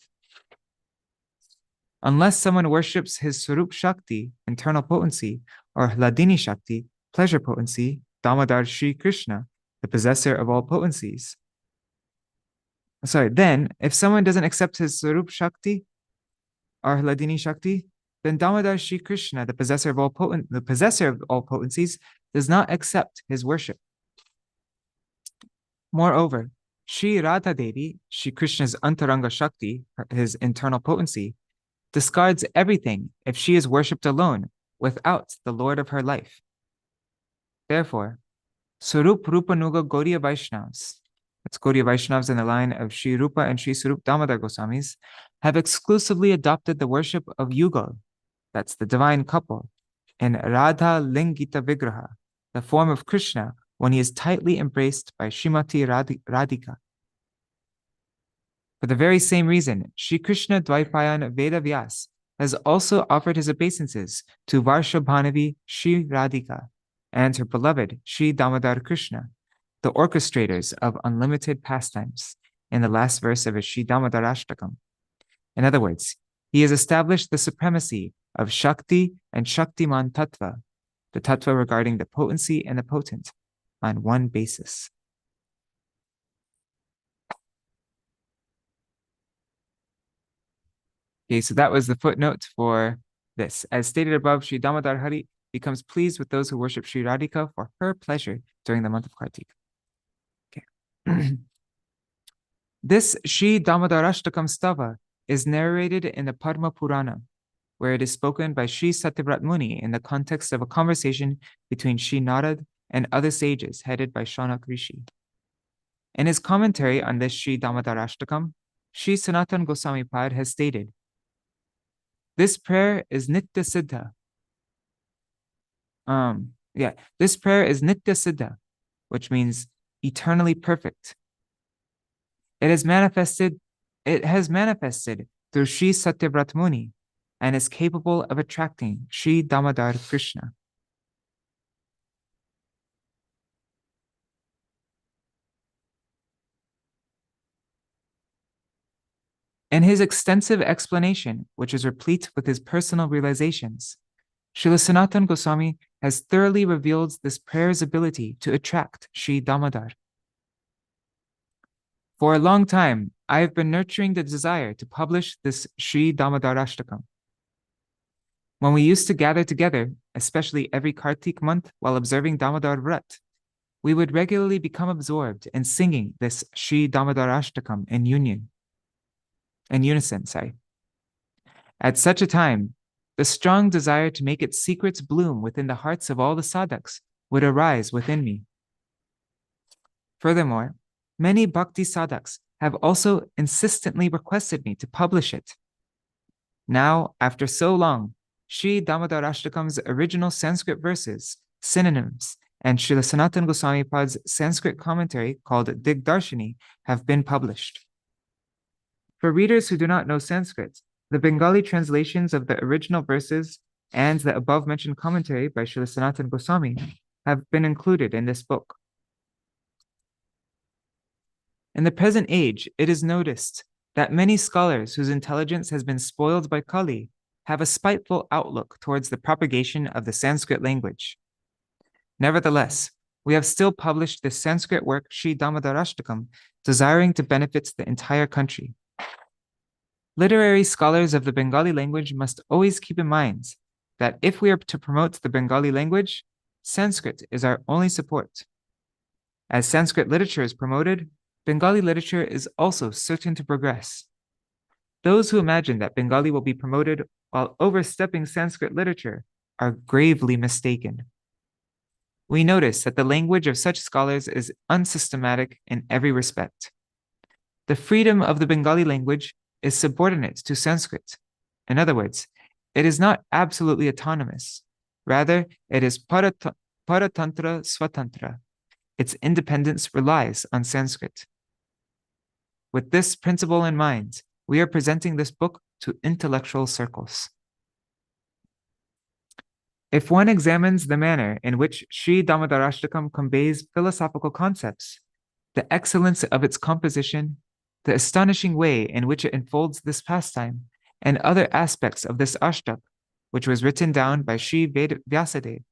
Unless someone worships his Swarup Shakti, internal potency, or Hladini Shakti, pleasure potency, Damodar Shri Krishna, the possessor of all potencies. Then, if someone doesn't accept his Swarup Shakti, or Hladini Shakti, then Damodar Shri Krishna, the possessor of all potencies, does not accept his worship. Moreover, Sri Radha Devi, Shri Krishna's Antaranga Shakti, his internal potency, discards everything if she is worshipped alone without the Lord of her life. Therefore, Swarup Rupanuga Gaudiya Vaishnavas, that's Gaudiya Vaishnavas in the line of Sri Rupa and Sri Swarup Damodar Goswamis, have exclusively adopted the worship of Yugal, that's the divine couple, in Radha Lingita Vigraha, the form of Krishna when he is tightly embraced by Srimati Radhika. For the very same reason, Sri Krishna Dvaipayan Veda Vyas has also offered his obeisances to Varshabhanavi Sri Radhika and her beloved Sri Damodar Krishna, the orchestrators of unlimited pastimes, in the last verse of his Sri Dāmodarāṣṭakam. In other words, he has established the supremacy of Shakti and Shaktiman Tattva, the Tattva regarding the potency and the potent, on one basis. Okay, so that was the footnote for this. As stated above, Sri Damodar Hari becomes pleased with those who worship Sri Radhika for her pleasure during the month of Kartika. Okay. This Sri Dāmodarāṣṭakam stava is narrated in the Padma Purana, where it is spoken by Sri Satyavrat Muni in the context of a conversation between Sri Narad and other sages headed by Shaunak Rishi. In his commentary on this Sri Dāmodarāṣṭakam, Sri Sanatana Gosvāmī Mahārāja has stated, this prayer is Nitya Siddha. This prayer is Nitya Siddha, which means eternally perfect. It has manifested through Sri Satyavrat Muni and is capable of attracting Sri Damodar Krishna. In his extensive explanation, which is replete with his personal realizations, Srila Sanatana Goswami has thoroughly revealed this prayer's ability to attract Sri Damodar. For a long time, I have been nurturing the desire to publish this Sri Dāmodarāṣṭakam. When we used to gather together, especially every Kartik month while observing Damodar Vrat, we would regularly become absorbed in singing this Sri Dāmodarāṣṭakam in unison. At such a time, the strong desire to make its secrets bloom within the hearts of all the sadhaks would arise within me. Furthermore, many bhakti sadhaks have also insistently requested me to publish it. Now, after so long, Sri Dāmodarāṣṭakam's original Sanskrit verses, synonyms, and Srila Sanatana Goswami Pad's Sanskrit commentary called Digdarshini have been published. For readers who do not know Sanskrit, the Bengali translations of the original verses and the above-mentioned commentary by Srila Sanatana Goswami have been included in this book. In the present age, it is noticed that many scholars whose intelligence has been spoiled by Kali have a spiteful outlook towards the propagation of the Sanskrit language. Nevertheless, we have still published this Sanskrit work, Sri Dāmodarāṣṭakam, desiring to benefit the entire country. Literary scholars of the Bengali language must always keep in mind that if we are to promote the Bengali language, Sanskrit is our only support. As Sanskrit literature is promoted, Bengali literature is also certain to progress. Those who imagine that Bengali will be promoted while overstepping Sanskrit literature are gravely mistaken. We notice that the language of such scholars is unsystematic in every respect. The freedom of the Bengali language is subordinate to Sanskrit. In other words, it is not absolutely autonomous. Rather, it is paratantra swatantra. Its independence relies on Sanskrit. With this principle in mind, we are presenting this book to intellectual circles. If one examines the manner in which Sri Dāmodarāṣṭakam conveys philosophical concepts, the excellence of its composition, the astonishing way in which it unfolds this pastime, and other aspects of this ashtak, which was written down by Sri Vyasadeva,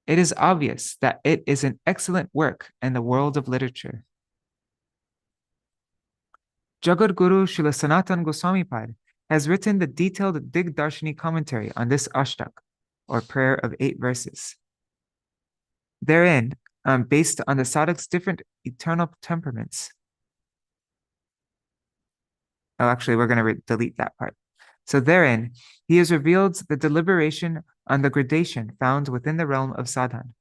it is obvious that it is an excellent work in the world of literature. Jagat Guru Srila Sanatana Goswami Pad has written the detailed Digdarshini commentary on this ashtak, or prayer of 8 verses. Therein, based on the sadhak's different eternal temperaments. Oh, actually, we're going to delete that part. So therein, he has revealed the deliberation on the gradation found within the realm of sadhan.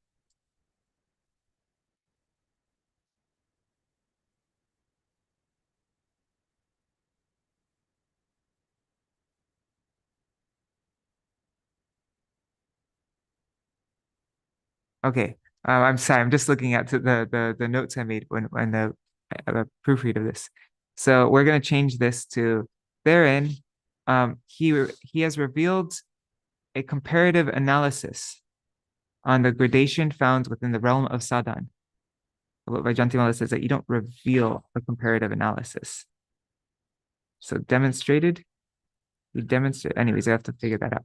Okay, I'm sorry, I'm just looking at the notes I made when the proofread of this. So we're going to change this to therein. He has revealed a comparative analysis on the gradation found within the realm of sadhan. What Vajantimala says that you don't reveal a comparative analysis. So demonstrated, you demonstrate. Anyways, I have to figure that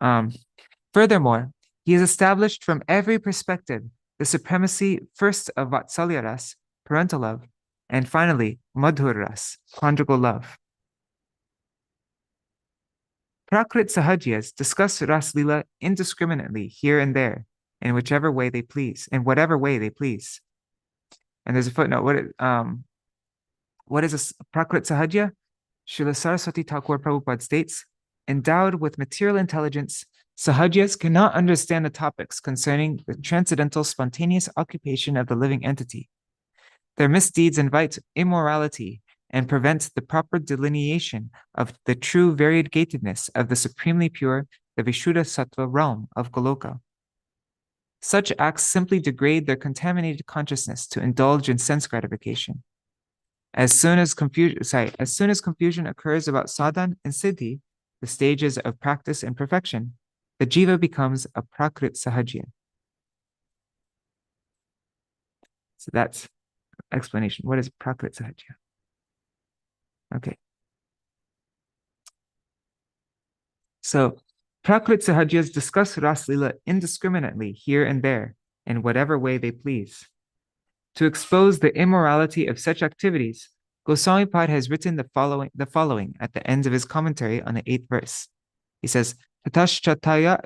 out. Furthermore, he has established from every perspective the supremacy first of Vatsalya ras, parental love, and finally Madhur ras, conjugal love. Kṛti-ratnas discuss Ras Lila indiscriminately here and there, in whatever way they please. And there's a footnote. What is a Kṛti-ratna? Śrīla Saraswati Thakur Prabhupada states, endowed with material intelligence, Sahajas cannot understand the topics concerning the transcendental spontaneous occupation of the living entity. Their misdeeds invite immorality and prevent the proper delineation of the true variegatedness of the supremely pure, the Vishuddha Sattva realm of Goloka. Such acts simply degrade their contaminated consciousness to indulge in sense gratification. As soon as confusion occurs about sadhan and siddhi, the stages of practice and perfection, the jiva becomes a prakrit-sahajya. So that's explanation. What is prakrit-sahajya? Okay. So prakrit-sahajyas discuss Ras Lila indiscriminately here and there, in whatever way they please. To expose the immorality of such activities, Gosvāmī Mahārāja has written the following at the end of his commentary on the 8th verse. He says, Tataśchataya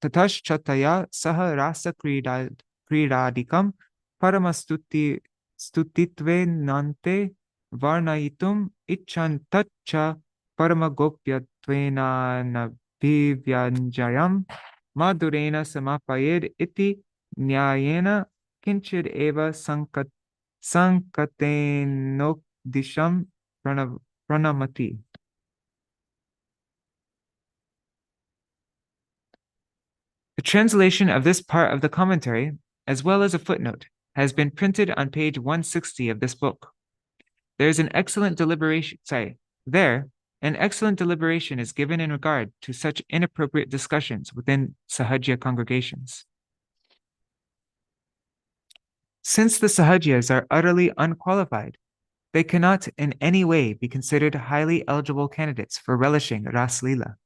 saha rasa kṛti-radikam paramastutitve nante varnayitum icchantacha paramagopyatvena nabhivyanjayam madhurena samapayed iti nyayena kinchid eva sankatenokdisham pranamati. The translation of this part of the commentary, as well as a footnote, has been printed on page 160 of this book. An excellent deliberation is given in regard to such inappropriate discussions within Sahajya congregations. Since the Sahajas are utterly unqualified, they cannot in any way be considered highly eligible candidates for relishing Ras Lila.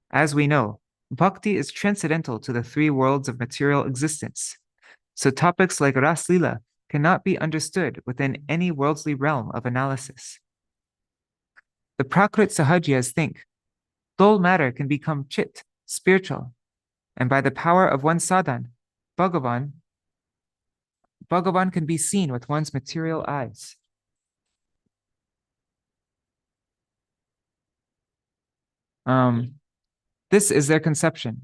As we know, Bhakti is transcendental to the three worlds of material existence, so topics like Ras Lila cannot be understood within any worldly realm of analysis. The Prakrit-sahajyas think dull matter can become chit, spiritual, and by the power of one sadhan, Bhagavan can be seen with one's material eyes. This is their conception.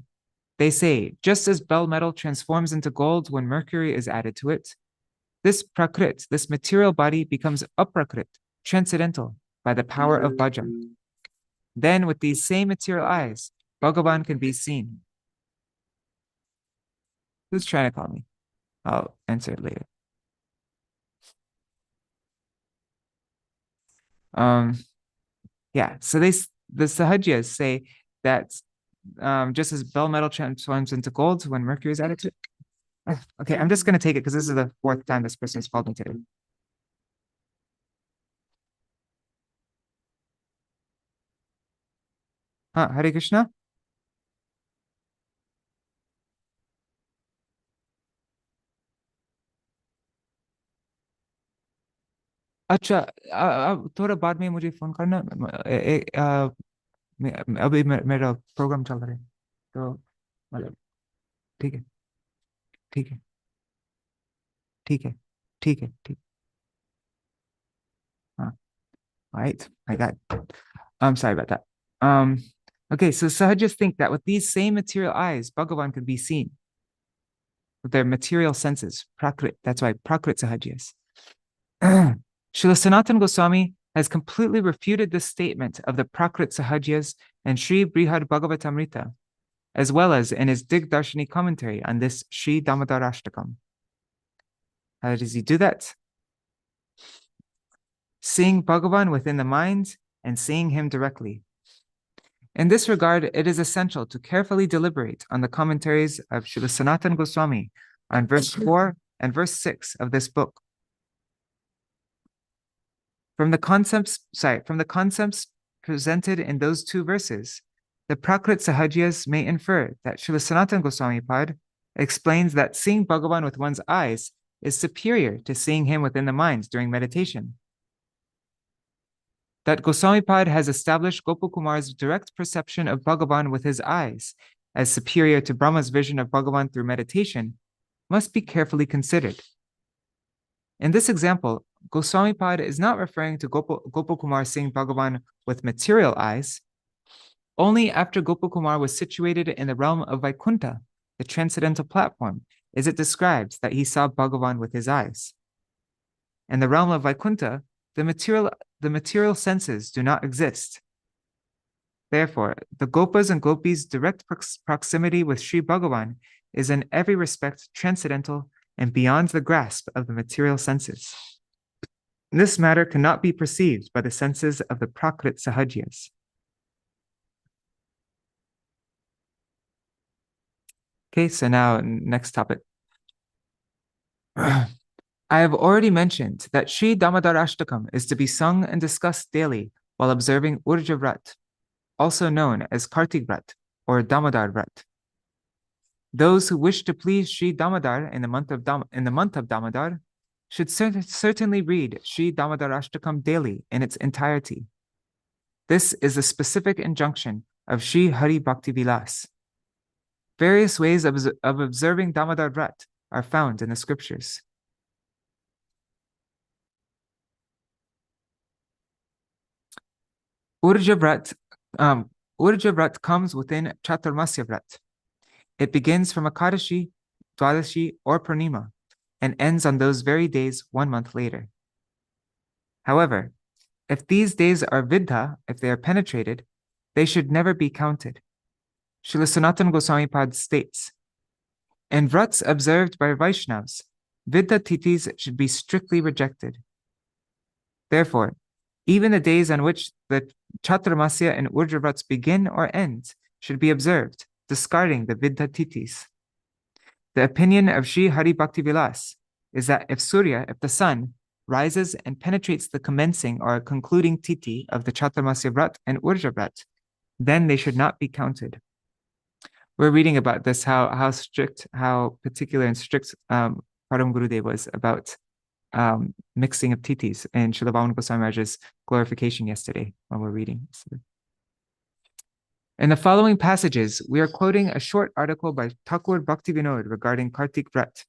They say, just as bell metal transforms into gold when mercury is added to it, this prakrit, this material body, becomes aprakrit, transcendental, by the power of bhajan. Then, with these same material eyes, Bhagavan can be seen. Who's trying to call me? I'll answer it later. Yeah, so the Sahajas say that just as bell metal transforms into gold when mercury is added to it. Okay, I'm just going to take it because this is the 4th time this person has called me today. Hare Krishna. अच्छा थोड़ा बाद में मुझे phone करना अभी मेरा programme चल रहा है तो मतलब ठीक है ठीक है ठीक है ठीक है ठीक right, I got it. I'm sorry about that. Okay, so Sahajas think that with these same material eyes, Bhagavan could be seen with their material senses, prakrit. That's why prakrit Sahajas. Śrīla Sanatana Goswami has completely refuted this statement of the prakrit Sahajas and Sri Brihad Bhagavatamrita. as well as in his Digdarshini commentary on this Sri Dāmodarāṣṭakam. How does he do that? Seeing Bhagavan within the mind and seeing him directly. In this regard, it is essential to carefully deliberate on the commentaries of Śrīla Sanatana Goswami on verse 4 and verse 6 of this book. From the concepts presented in those two verses, the Kṛti-ratna may infer that Śrīla Sanatana Gosvāmī Mahārāja explains that seeing Bhagavan with one's eyes is superior to seeing him within the mind during meditation. That Goswami Mahārāja has established Gopakumar's direct perception of Bhagavan with his eyes as superior to Brahma's vision of Bhagavan through meditation must be carefully considered. In this example, Goswami Mahārāja is not referring to Gopakumar seeing Bhagavan with material eyes. Only after Gopakumar was situated in the realm of Vaikuntha, the transcendental platform, is it described that he saw Bhagavan with his eyes. In the realm of Vaikuntha, the material senses do not exist. Therefore, the Gopas and Gopis' direct proximity with Sri Bhagavan is in every respect transcendental and beyond the grasp of the material senses. This matter cannot be perceived by the senses of the Prakrit-ratna. Okay, so now next topic. I have already mentioned that Sri Dāmodarāṣṭakam is to be sung and discussed daily while observing Urja Vrat, also known as Kṛti-ratna or Damodar Vrat. Those who wish to please Sri Damodar in the month of Damodar should certainly read Sri Dāmodarāṣṭakam daily in its entirety. This is a specific injunction of Sri Hari Bhakti Vilas. Various ways of observing Damodar Vrat are found in the scriptures. Urja Vrat comes within Chaturmasya Vrat. It begins from Akadashi, Dwadashi, or Purnima, and ends on those very days 1 month later. However, if these days are Vidha, if they are penetrated, they should never be counted. Śrīla Sanatana Goswami Mahārāja states, in Vrats observed by Vaishnavas, Vidha Titis should be strictly rejected. Therefore, even the days on which the Chaturmasya and Urja Vrats begin or end should be observed, discarding the Vidha Titis. The opinion of Sri Hari Bhakti Vilas is that if the sun, rises and penetrates the commencing or concluding Titi of the Chaturmasya Vrat and Urja Vrat, then they should not be counted. We're reading about this, how particular and strict Param Gurudev was about mixing of titis in Śrīla Bhāvana Goswami Mahārāja's glorification yesterday when we're reading. In the following passages, we are quoting a short article by Thakur Bhakti Vinod regarding Kartik Vrat.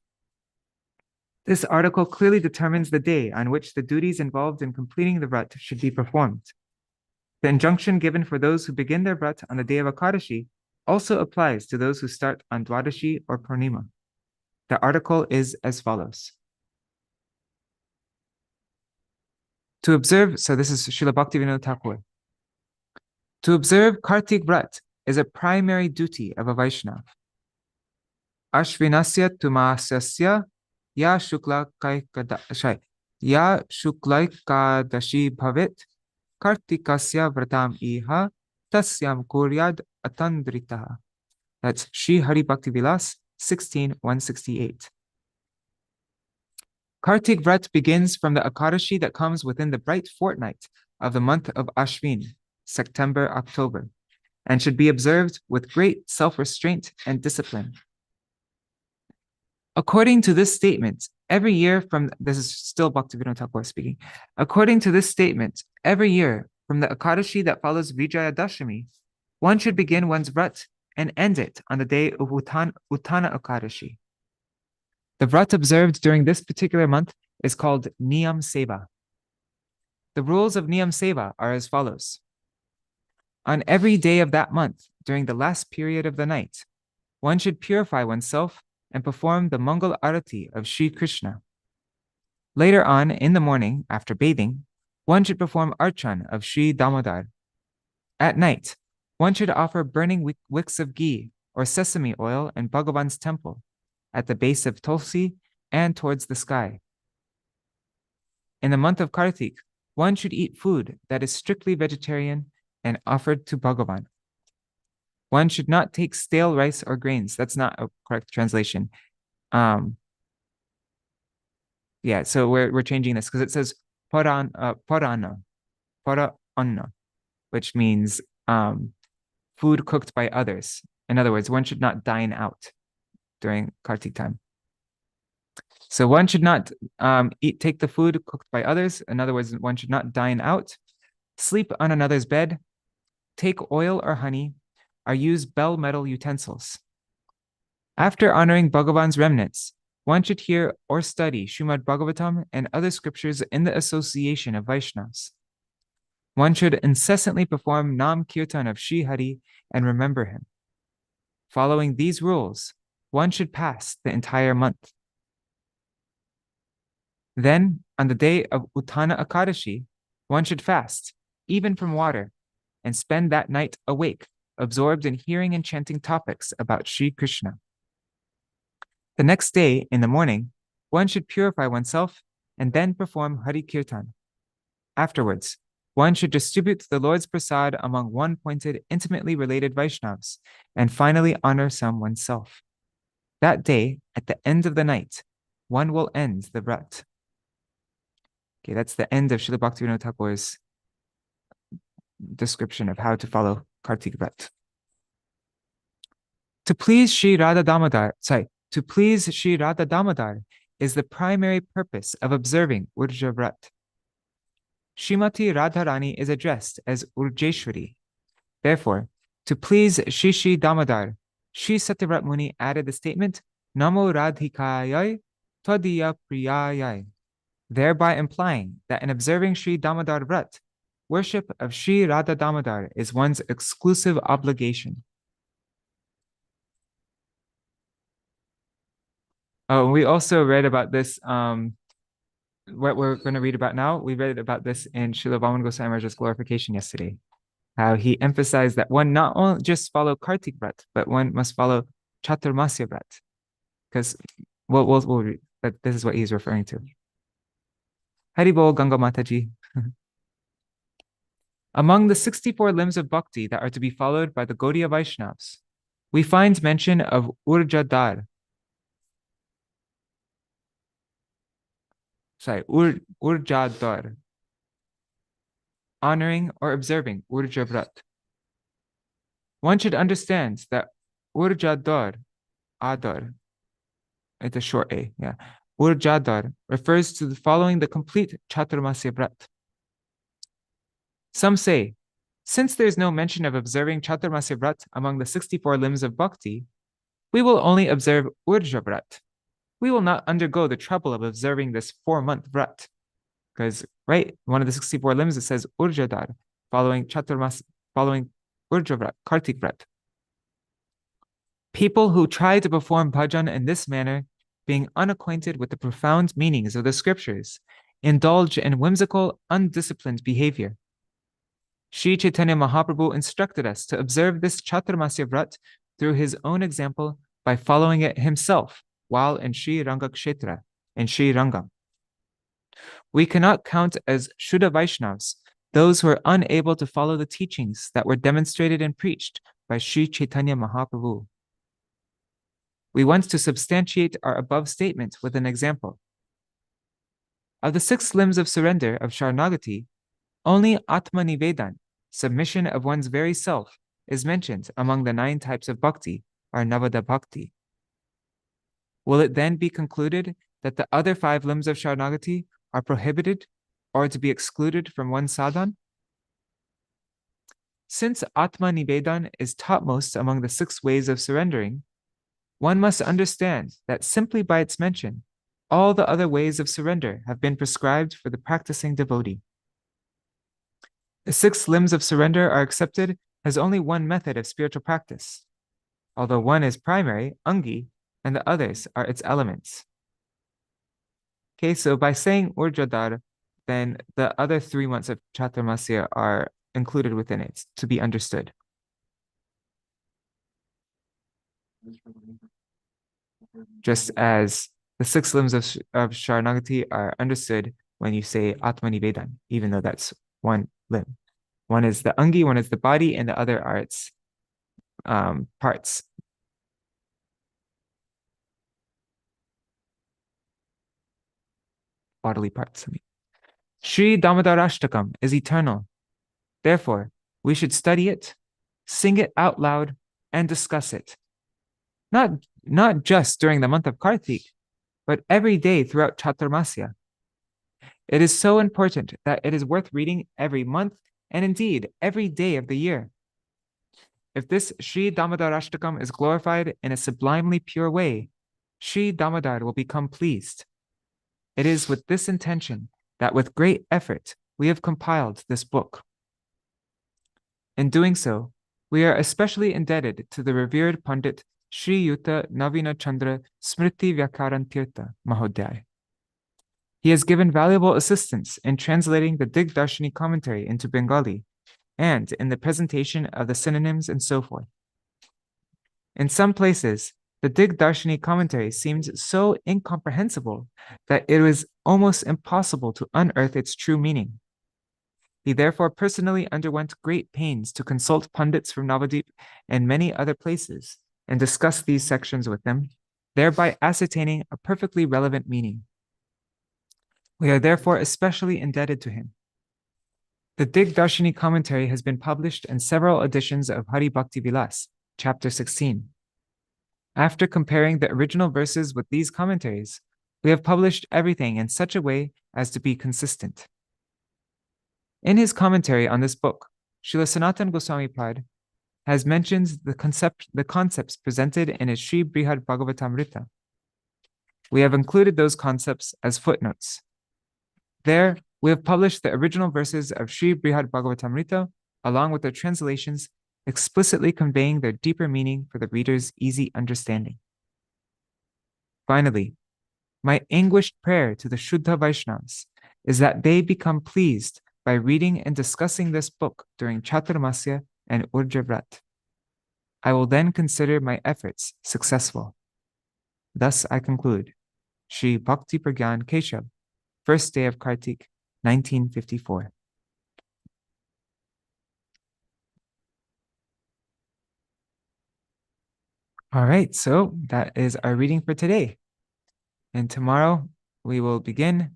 This article clearly determines the day on which the duties involved in completing the Vrat should be performed. The injunction given for those who begin their Vrat on the day of Akadashi also applies to those who start on Dwadashi or Purnima. The article is as follows. To observe, so this is Srila Bhakti Vinod Thakur. To observe Kartik Vrat is a primary duty of a Vaishnava. Ashvinasya tumasasya ya shuklaikadashi bhavit kartikasya vratam iha tasyam kuryad atandritaha. That's Sri Hari Bhakti Vilas 16:168. Kartik Vrat begins from the Akadashi that comes within the bright fortnight of the month of Ashvin, September-October, and should be observed with great self-restraint and discipline. According to this statement, every year from, this is still Bhaktivinoda Thakur speaking, according to this statement, every year from the Akadashi that follows Vijaya Dashami, one should begin one's Vrat and end it on the day of Uttana Akadashi. The Vrat observed during this particular month is called Niyam Seva. The rules of Niyam Seva are as follows. On every day of that month, during the last period of the night, one should purify oneself and perform the Mangal Arati of Sri Krishna. Later on, in the morning, after bathing, one should perform Archan of Sri Damodar. At night, one should offer burning wicks of ghee or sesame oil in Bhagavan's temple, at the base of Tulsi, and towards the sky. In the month of Kartik, one should eat food that is strictly vegetarian and offered to Bhagavan. One should not take stale rice or grains. That's not a correct translation. Yeah, so we're changing this because it says parana, which means food cooked by others. In other words, one should not dine out during Kartik time. So one should not take the food cooked by others. In other words, one should not dine out, sleep on another's bed, take oil or honey, or use bell metal utensils. After honoring Bhagavan's remnants, one should hear or study Srimad Bhagavatam and other scriptures in the association of Vaishnavas. One should incessantly perform Nam Kirtan of Shri Hari and remember him. Following these rules, one should pass the entire month. Then, on the day of Uttana Ekadashi, one should fast, even from water, and spend that night awake, absorbed in hearing and chanting topics about Sri Krishna. The next day, in the morning, one should purify oneself and then perform Hari Kirtan. Afterwards, one should distribute the Lord's prasad among one-pointed, intimately related Vaishnavas, and finally honor some oneself. That day, at the end of the night, one will end the vrat. Okay, that's the end of Srila Bhaktivinoda Thakur's description of how to follow Kartik Vrat. To please Sri Radha Damodar is the primary purpose of observing Urja Vrat. Srimati Radharani is addressed as Urjeshwari. Therefore, to please Shri Damodar, Sri Satyavrat Muni added the statement Namo Radhikayai Tvadiya Priyayai, thereby implying that in observing Sri Damodar Vrat, worship of Sri Radha Damodar is one's exclusive obligation. Oh, we also read about this, what we're going to read about now, we read about this in Srila Vāman Gosvāmī Mahārāja's glorification yesterday, how he emphasized that one not only just follow Kartik Vrat, but one must follow Chaturmasya Vrat, because we'll read, but this is what he's referring to. Hari Bol Ganga Mataji. Among the 64 limbs of bhakti that are to be followed by the Gaudiya Vaishnavas, we find mention of Urjadar. Urjadar, honoring or observing Urja Vrat. One should understand that Urjadar, Adar, it's a short A, yeah. Urjadar refers to following the complete Chaturmasya Vrat. Some say, since there is no mention of observing Chaturmasya Vrat among the 64 limbs of bhakti, we will only observe Urja Vrat. We will not undergo the trouble of observing this 4-month vrat. Because, right, one of the 64 limbs, it says Urjadar, following Urja Vrat, Kartik Vrat. People who try to perform bhajan in this manner, being unacquainted with the profound meanings of the scriptures, indulge in whimsical, undisciplined behavior. Sri Chaitanya Mahaprabhu instructed us to observe this Chaturmasya Vrat through his own example by following it himself while in Sri Ranga Kshetra, in Sri Rangam. We cannot count as Shuddha Vaishnavas those who are unable to follow the teachings that were demonstrated and preached by Sri Chaitanya Mahaprabhu. We want to substantiate our above statement with an example. Of the 6 limbs of surrender of Sharanagati, only Atma Nivedan, submission of one's very self, is mentioned among the 9 types of bhakti, or Navada Bhakti. Will it then be concluded that the other 5 limbs of Sharanagati are prohibited or to be excluded from one sadhan? Since Atma Nivedan is topmost among the 6 ways of surrendering, one must understand that simply by its mention, all the other ways of surrender have been prescribed for the practicing devotee. The 6 limbs of surrender are accepted as only one method of spiritual practice, although one is primary, Angi, and the others are its elements. Okay, so by saying Urjadar, then the other 3 months of Chaturmasya are included within it to be understood. Just as the six limbs of Sharanagati are understood when you say Atmani Vedan, even though that's one limb. One is the Angi, one is the body, and the other are its parts. Bodily parts. Sri Dāmodarāṣṭakam is eternal. Therefore, we should study it, sing it out loud, and discuss it. Not just during the month of Kartik, but every day throughout Chaturmasya. It is so important that it is worth reading every month and indeed every day of the year. If this Sri Dāmodarāṣṭakam is glorified in a sublimely pure way, Sri Damodar will become pleased. It is with this intention that with great effort we have compiled this book. In doing so, we are especially indebted to the revered Pandit Sri Yuta Navina Chandra Smriti Vyakarantirtha Mahodaya. He has given valuable assistance in translating the Digdarshini commentary into Bengali and in the presentation of the synonyms and so forth. In some places, the Digdarshini commentary seemed so incomprehensible that it was almost impossible to unearth its true meaning. He therefore personally underwent great pains to consult pundits from Navadip and many other places and discuss these sections with them, thereby ascertaining a perfectly relevant meaning. We are therefore especially indebted to him. The Digdarshini commentary has been published in several editions of Hari Bhakti Vilas, chapter 16. After comparing the original verses with these commentaries, we have published everything in such a way as to be consistent. In his commentary on this book, Srila Sanatana Goswami Pad has mentioned the concepts presented in his Sri Brihad Bhagavatamrita. We have included those concepts as footnotes. There, we have published the original verses of Sri Brihad Bhagavatamrita along with their translations, explicitly conveying their deeper meaning for the reader's easy understanding. Finally, my anguished prayer to the Shuddha Vaishnavas is that they become pleased by reading and discussing this book during Chaturmasya and Urja Vrat. I will then consider my efforts successful. Thus I conclude. Shri Bhakti Prajñāna Keśava, first day of Kartik, 1954. All right, so that is our reading for today. And tomorrow we will begin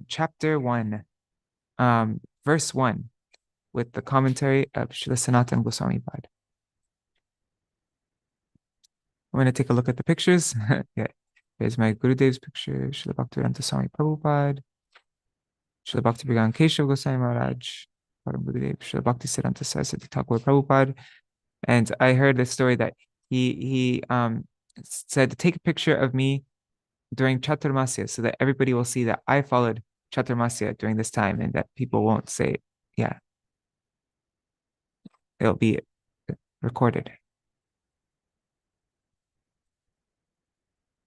chapter 1, verse 1, with the commentary of Srila Sanatana Goswami Pad. I'm going to take a look at the pictures. Yeah, here's my Gurudev's picture, Srila Bhaktivedanta Swami Prabhupada, Srila Bhakti Prajñāna Keśava Gosvāmī Mahārāja, Param Gurudev, Srila Bhakti Siddhanta Saraswati Thakur Prabhupada. And I heard the story that he said to take a picture of me during Chaturmasya so that everybody will see that I followed Chaturmasya during this time and that people won't say, yeah, it'll be recorded.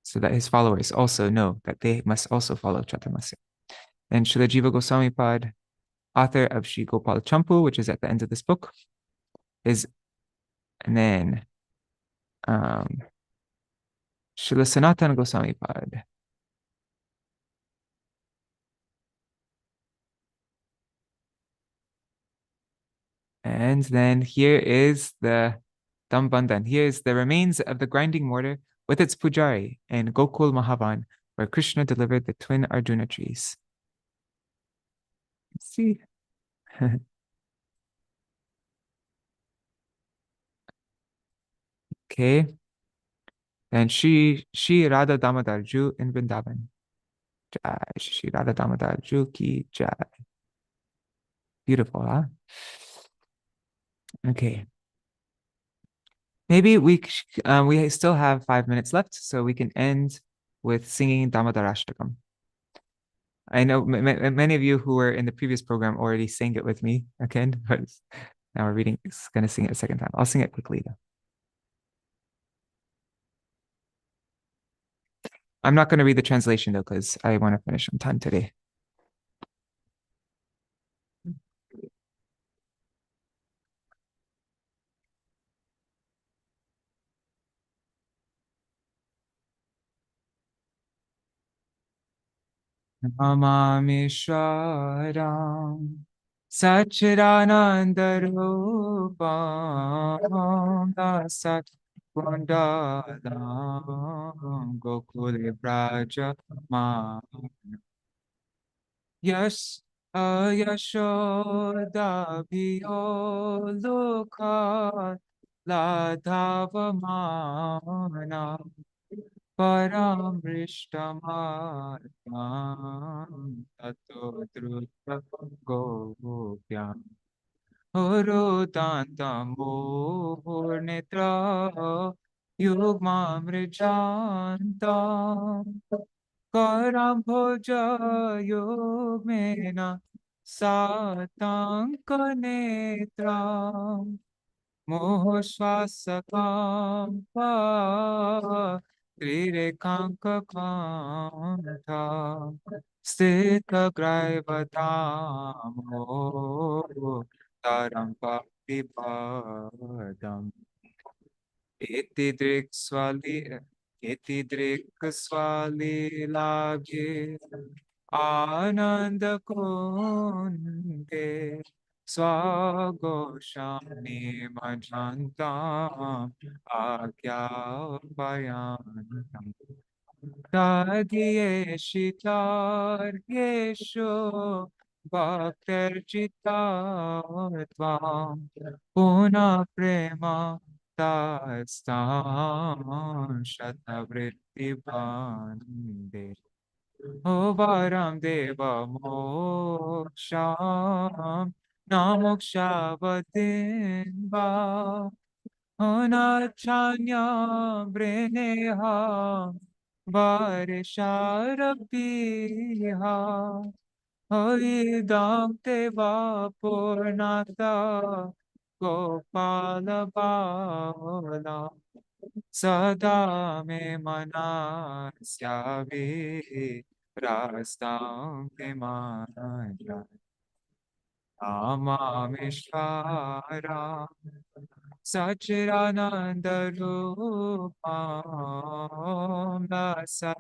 So that his followers also know that they must also follow Chaturmasya. And Srila Jiva Goswami Pad, author of Sri Gopal Champu, which is at the end of this book, and then Srila Sanatana Goswami Pad. And then here is the Dambandhan. Here is the remains of the grinding mortar with its pujari in Gokul Mahavan, where Krishna delivered the twin Arjuna trees. Let's see. Okay. And Shri Radha Damodar Ju in Vrindavan. Jai. Shri Radha Damodar Ju ki jai. Beautiful, huh? Okay. Maybe we still have 5 minutes left, so we can end with singing Dāmodarāṣṭakam. I know many of you who were in the previous program already sang it with me again, but now we're going to sing it a second time. I'll sing it quickly though. I'm not going to read the translation though, because I want to finish on time today. Namamishwaram Satchidanandarupam Dasat Kundalam Gokule Prajñāna Yes Yashodabhiyoloka Ladhavamana Paramrishtamartam Tato Druta Gopyam Urutantamurnitra Yugmamrijantam Karambhoja Yugmena Satankanetram Mohosvasakam Trirekankakamta Sthita Graivatam Taram Bhakti Padam Iti Drik Swali Labhye Ananda Kunde Swagoshami Majantam Agyapayantam Tadye Shitar Yesho Bhakterjitvam Puna Prema Tastam Shatavritti Bande O Varam Deva Moksham Namokshavatin Va Anachanya Breneha Varisharapiha Haridam Deva Purnata Gopala Bala Sada Me Manasyavi Rastam Maya Amamishvara Sachiranandarupam Dasa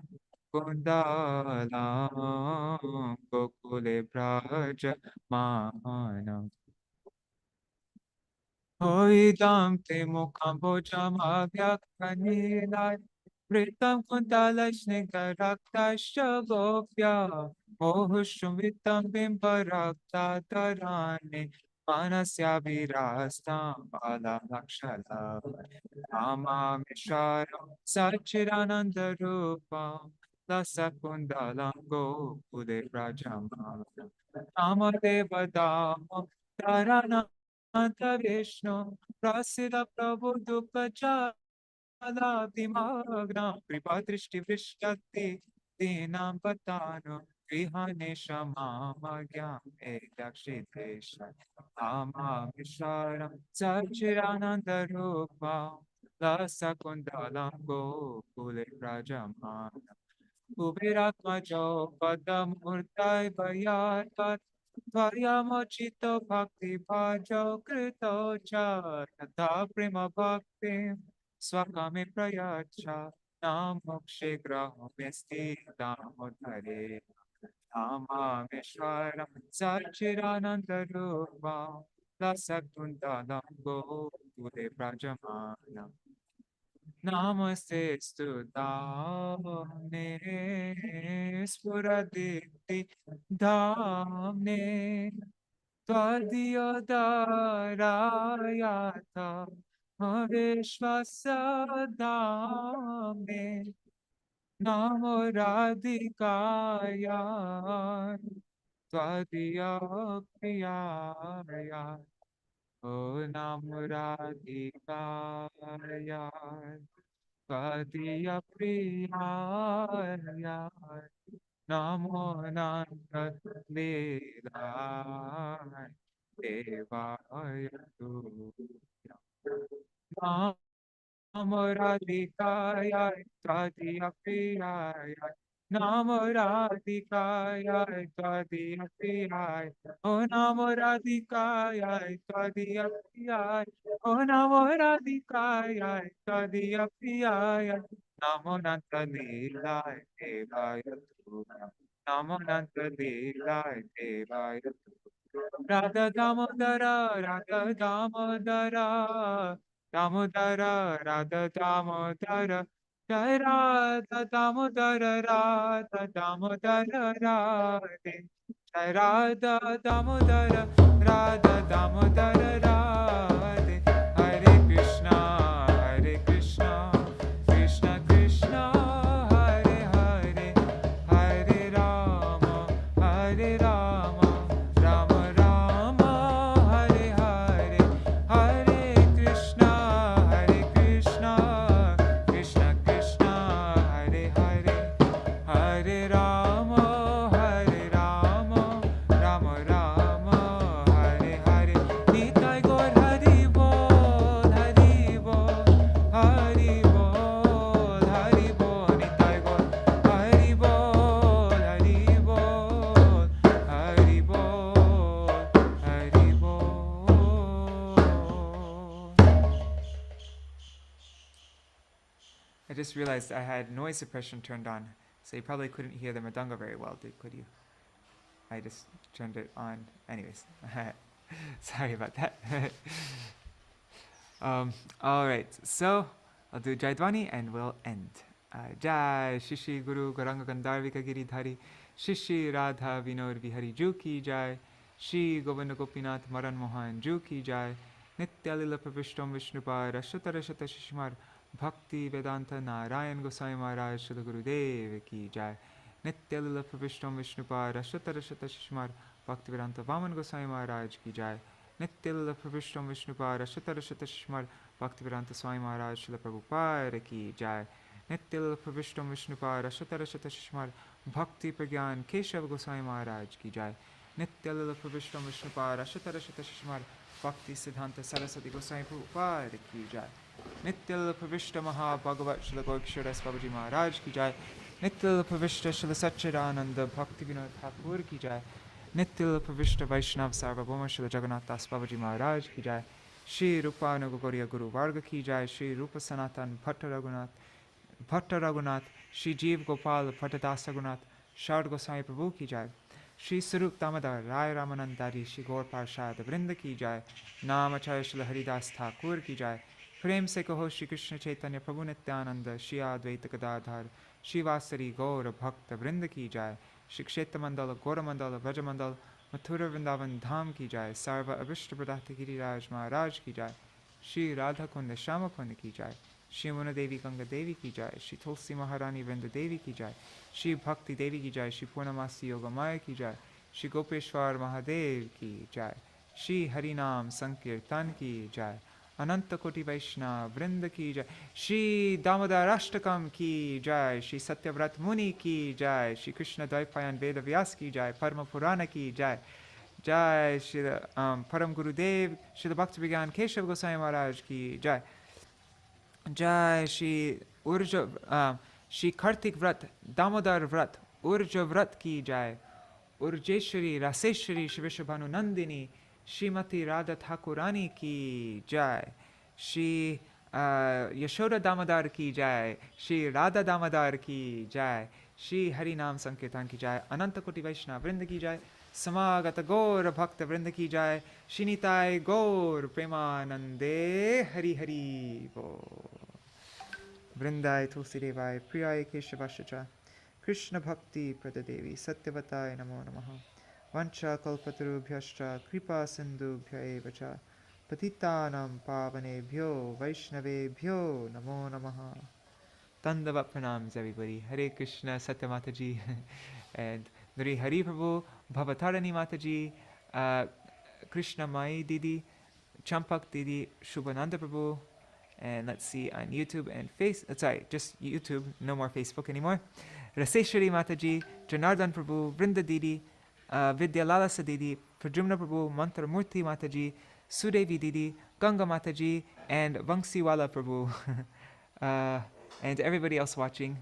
Kundalam Gokule Prajñāna Hoidam te mukham bojam avyaktanilai Vritam kundala snigdharaktasya gopya Mohushum vitam bimbarakta tarane Manasya virastam bala lakshala Amamisharam Sachirananda Rupam Lasakundalam Gokule Prajñāna Namadeva Dhamma Dharananta Vishnu Prasida Prabhu Dukha Dimagna Kripadrishti Vishtati Dinam Patano Vihanesha Mamagyam Ekakshitesha Amamisharam Sachirananda Rupa Lasakundalam Gokule Prajñāna Kubiratmajo Padamurtai Bayarpat Tvayamochito Bhakti Bhajo Krito Cha Tata Prima Bhakti Swakame Prayacha Namokshe Grahomesti Damodare Namameshwaram Sachirananda Rupa Lasakundalam Gokule Prajñāna Namaste Sudhamne Spuradipti Dhamne Tvadyodārayata Vishvasadhamne Namo Radhikaya Tvadyapiyaya O Namo Radhikaya Kadiya Priyaya Namo Nanda Lilaya Devaya Tuya Namo Radhikaya Kadiya Priyaya Namo Radhikaya Kadiya Priyaya O Namo Radhikaya Kadiya Priyaya O Namo Radhikaya Kadiya Priyaya Namo Nanta Lilaya Devaya Tuya Namananta Devaya Devaya Radha Damodara Radha Damodara Damodara Radha Damodara Jai Radha Damodara Radha Damodara Radhe Jai Radha Damodara Radha Damodara Radhe Hare Krishna Krishna Krishna Hare Hare Hare Rama Hare Rama Rama Rama Hare Hare Hare Krishna Krishna Krishna Hare Hare Hare Rama Rama Rama Hare Hare Nitai Gaur Hari Bol Hari Bol Hari Bol Hari Bol Nitai Gaur Hari Bol Hari Bol Hari Bol Hari Bol. I just realized I had noise suppression turned on, so you probably couldn't hear the mridanga very well, could you? I just turned it on. Anyways, sorry about that. All right, so I'll do Jaidwani and we'll end. Jai Shishi Guru Garanga Gandharvika Giridhari Shishi Radha Vinod Vihari Ju Ki Jai Shri Govinda Gopinath Maran Mohan Ju Ki Jai Nitya Lila Pravishtam Vishnupar Rashata Rashata Shishmar Bhakti Vedanta Narayan Gosvāmī Mahārāja Śrīla Gurudev Ki Jai Nitya Lila Pravishtam Vishnupar Rashata Rashata Shishmar Bhakti Vedanta Vaman Gosvāmī Mahārāja Ki Jai Nitya Lila Pravishtam Vishnupar Rashata Rashata Shishmar Bhakti Vedanta Swami Mahārāja Śrīla Prabhupada Ki Jai Nitya Lila Pravishtam Vishnupar Rashata Rashata Shishmar Bhakti Prajñāna Keśava Gosvāmī Mahārāja Ki Jai Nitya Lila Pravishtam Vishnupar Rashata Rashata Shishmar Bhakti Siddhanta Saraswati Gosvāmī Prabhupada Ki Jai Nitya Lila Pravishta Maha Bhagavat Śrīla Gaurkishora Babaji Maharaj Ki Jai Nitya Lila Pravishta Śrīla Satchidananda Bhakti Vinod Thakur Ki Jai Nitya Lila Pravishta Vaishnav Sarvabhauma Śrīla Jagannath Das Babaji Maharaj Ki Jai Shri Rupa Nagagoriya Guru Varga Ki Jai Shri Rupa Sanatan Bhatta Raghunath Shri Jeev Gopal Bhattadasa Raghunath Shard Goswami Prabhu Ki Jai Shri Sarup Damodar Rai Ramanandari Shri Gaur Parshad Vrinda Ki Jai Namacharya Śrīla Haridas Thakur Ki Jai Prem se kaho Shri Krishna Chaitanya Prabhu Nityananda Shri Advaita Gadadhar Shri Vasari Gaura Bhakta Vrinda Ki Jai Shri Kshetra Mandala Gaura Mandala Vraja Mandala Mathura Vrindavan Dham Ki Jai Sarva Avishta Pradhata Giriraj Maharaj Ki Jai Shri Radha Kunda Shama Kunda Ki Jai Shri Muna Devi Ganga Devi Ki Jai Shri Tulsi Maharani Vrinda Devi Ki Jai Shri Bhakti Devi Ki Jai Shri Purnamasi Yoga Maya Ki Jai Shri Gopeshwar Mahadev Ki Jai Shri Harinam Sankirtan Ki Jai Ananta Koti Vaishnava Vrinda Ki Jai Shri Dāmodarāṣṭakam Ki Jai Shri Satyavrat Muni Ki Jai Shri Krishna Dvaipayan Veda Vyas Ki Jai Parma Purana Ki Jai Jai Shri Param Gurudev Shri Bhakti Vigyan Keśava Gosvāmī Mahārāja Ki Jai Jai Shri Shri Kartik Vrat Damodar Vrat Urja Vrat Ki Jai Urjeshwari Raseshwari Shri Vishabhanu Nandini Srimati Radha Thakurani Ki Jai Shri Yashoda Damodar Ki Jai Shri Radha Damodar Ki Jai Shri Harinam Sankirtan Ki Jai Ananta Koti Vaishnava Vrinda Ki Jai Samagata Gaur Bhakta Vrinda Ki Jai Shinitai Gaur Premanande Hari Hari Bo Vrindai Tulsi Devai Priyai Keshavashacha Krishna Bhakti Pradadevi Satyavatai Namo Namaha Vancha Kalpatarubhyascha Kripa Sindhubhya Evacha Patitanam Pavanebhyo Vaishnavebhyo Namo Namaha. Dandavat pranams everybody. Hare Krishna Satya Mataji and Nuri Hari Prabhu, Bhavatarani Mataji, Krishna Mai Didi, Champak Didi, Shubhananda Prabhu, and let's see on YouTube and just YouTube, no more Facebook anymore. Raseshwari Mataji, Janardhan Prabhu, Vrinda Didi, Vidya Lalasa Didi, Pradyumna Prabhu, Mantra Murti Mataji, Sudevi Didi, Ganga Mataji, and Vangsiwala Prabhu. And everybody else watching,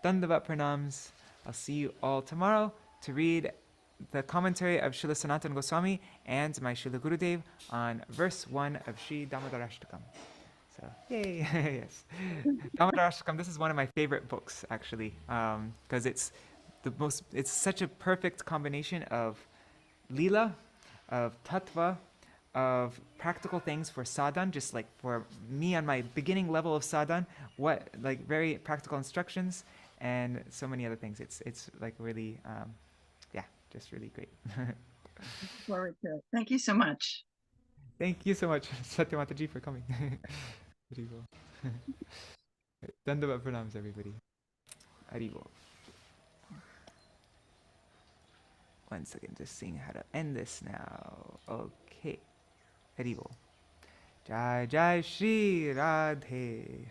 Dandavat Pranams. I'll see you all tomorrow to read the commentary of Srila Sanatana Goswami and my Srila Gurudev on verse 1 of Sri Dāmodarāṣṭakam. So, yay! Yes. Dāmodarāṣṭakam, this is one of my favorite books, actually, because it's it's such a perfect combination of lila, of tattva, of practical things for sadhan, just like for me on my beginning level of sadhan, what like very practical instructions and so many other things. It's like really, yeah, just really great. Look forward to it. Thank you so much. Thank you so much, Satyamataji, for coming. Haribol. Dandavat pranams, everybody. Haribol. One second, just seeing how to end this now. Okay. Haribol. Jai Jai Shri Radhe.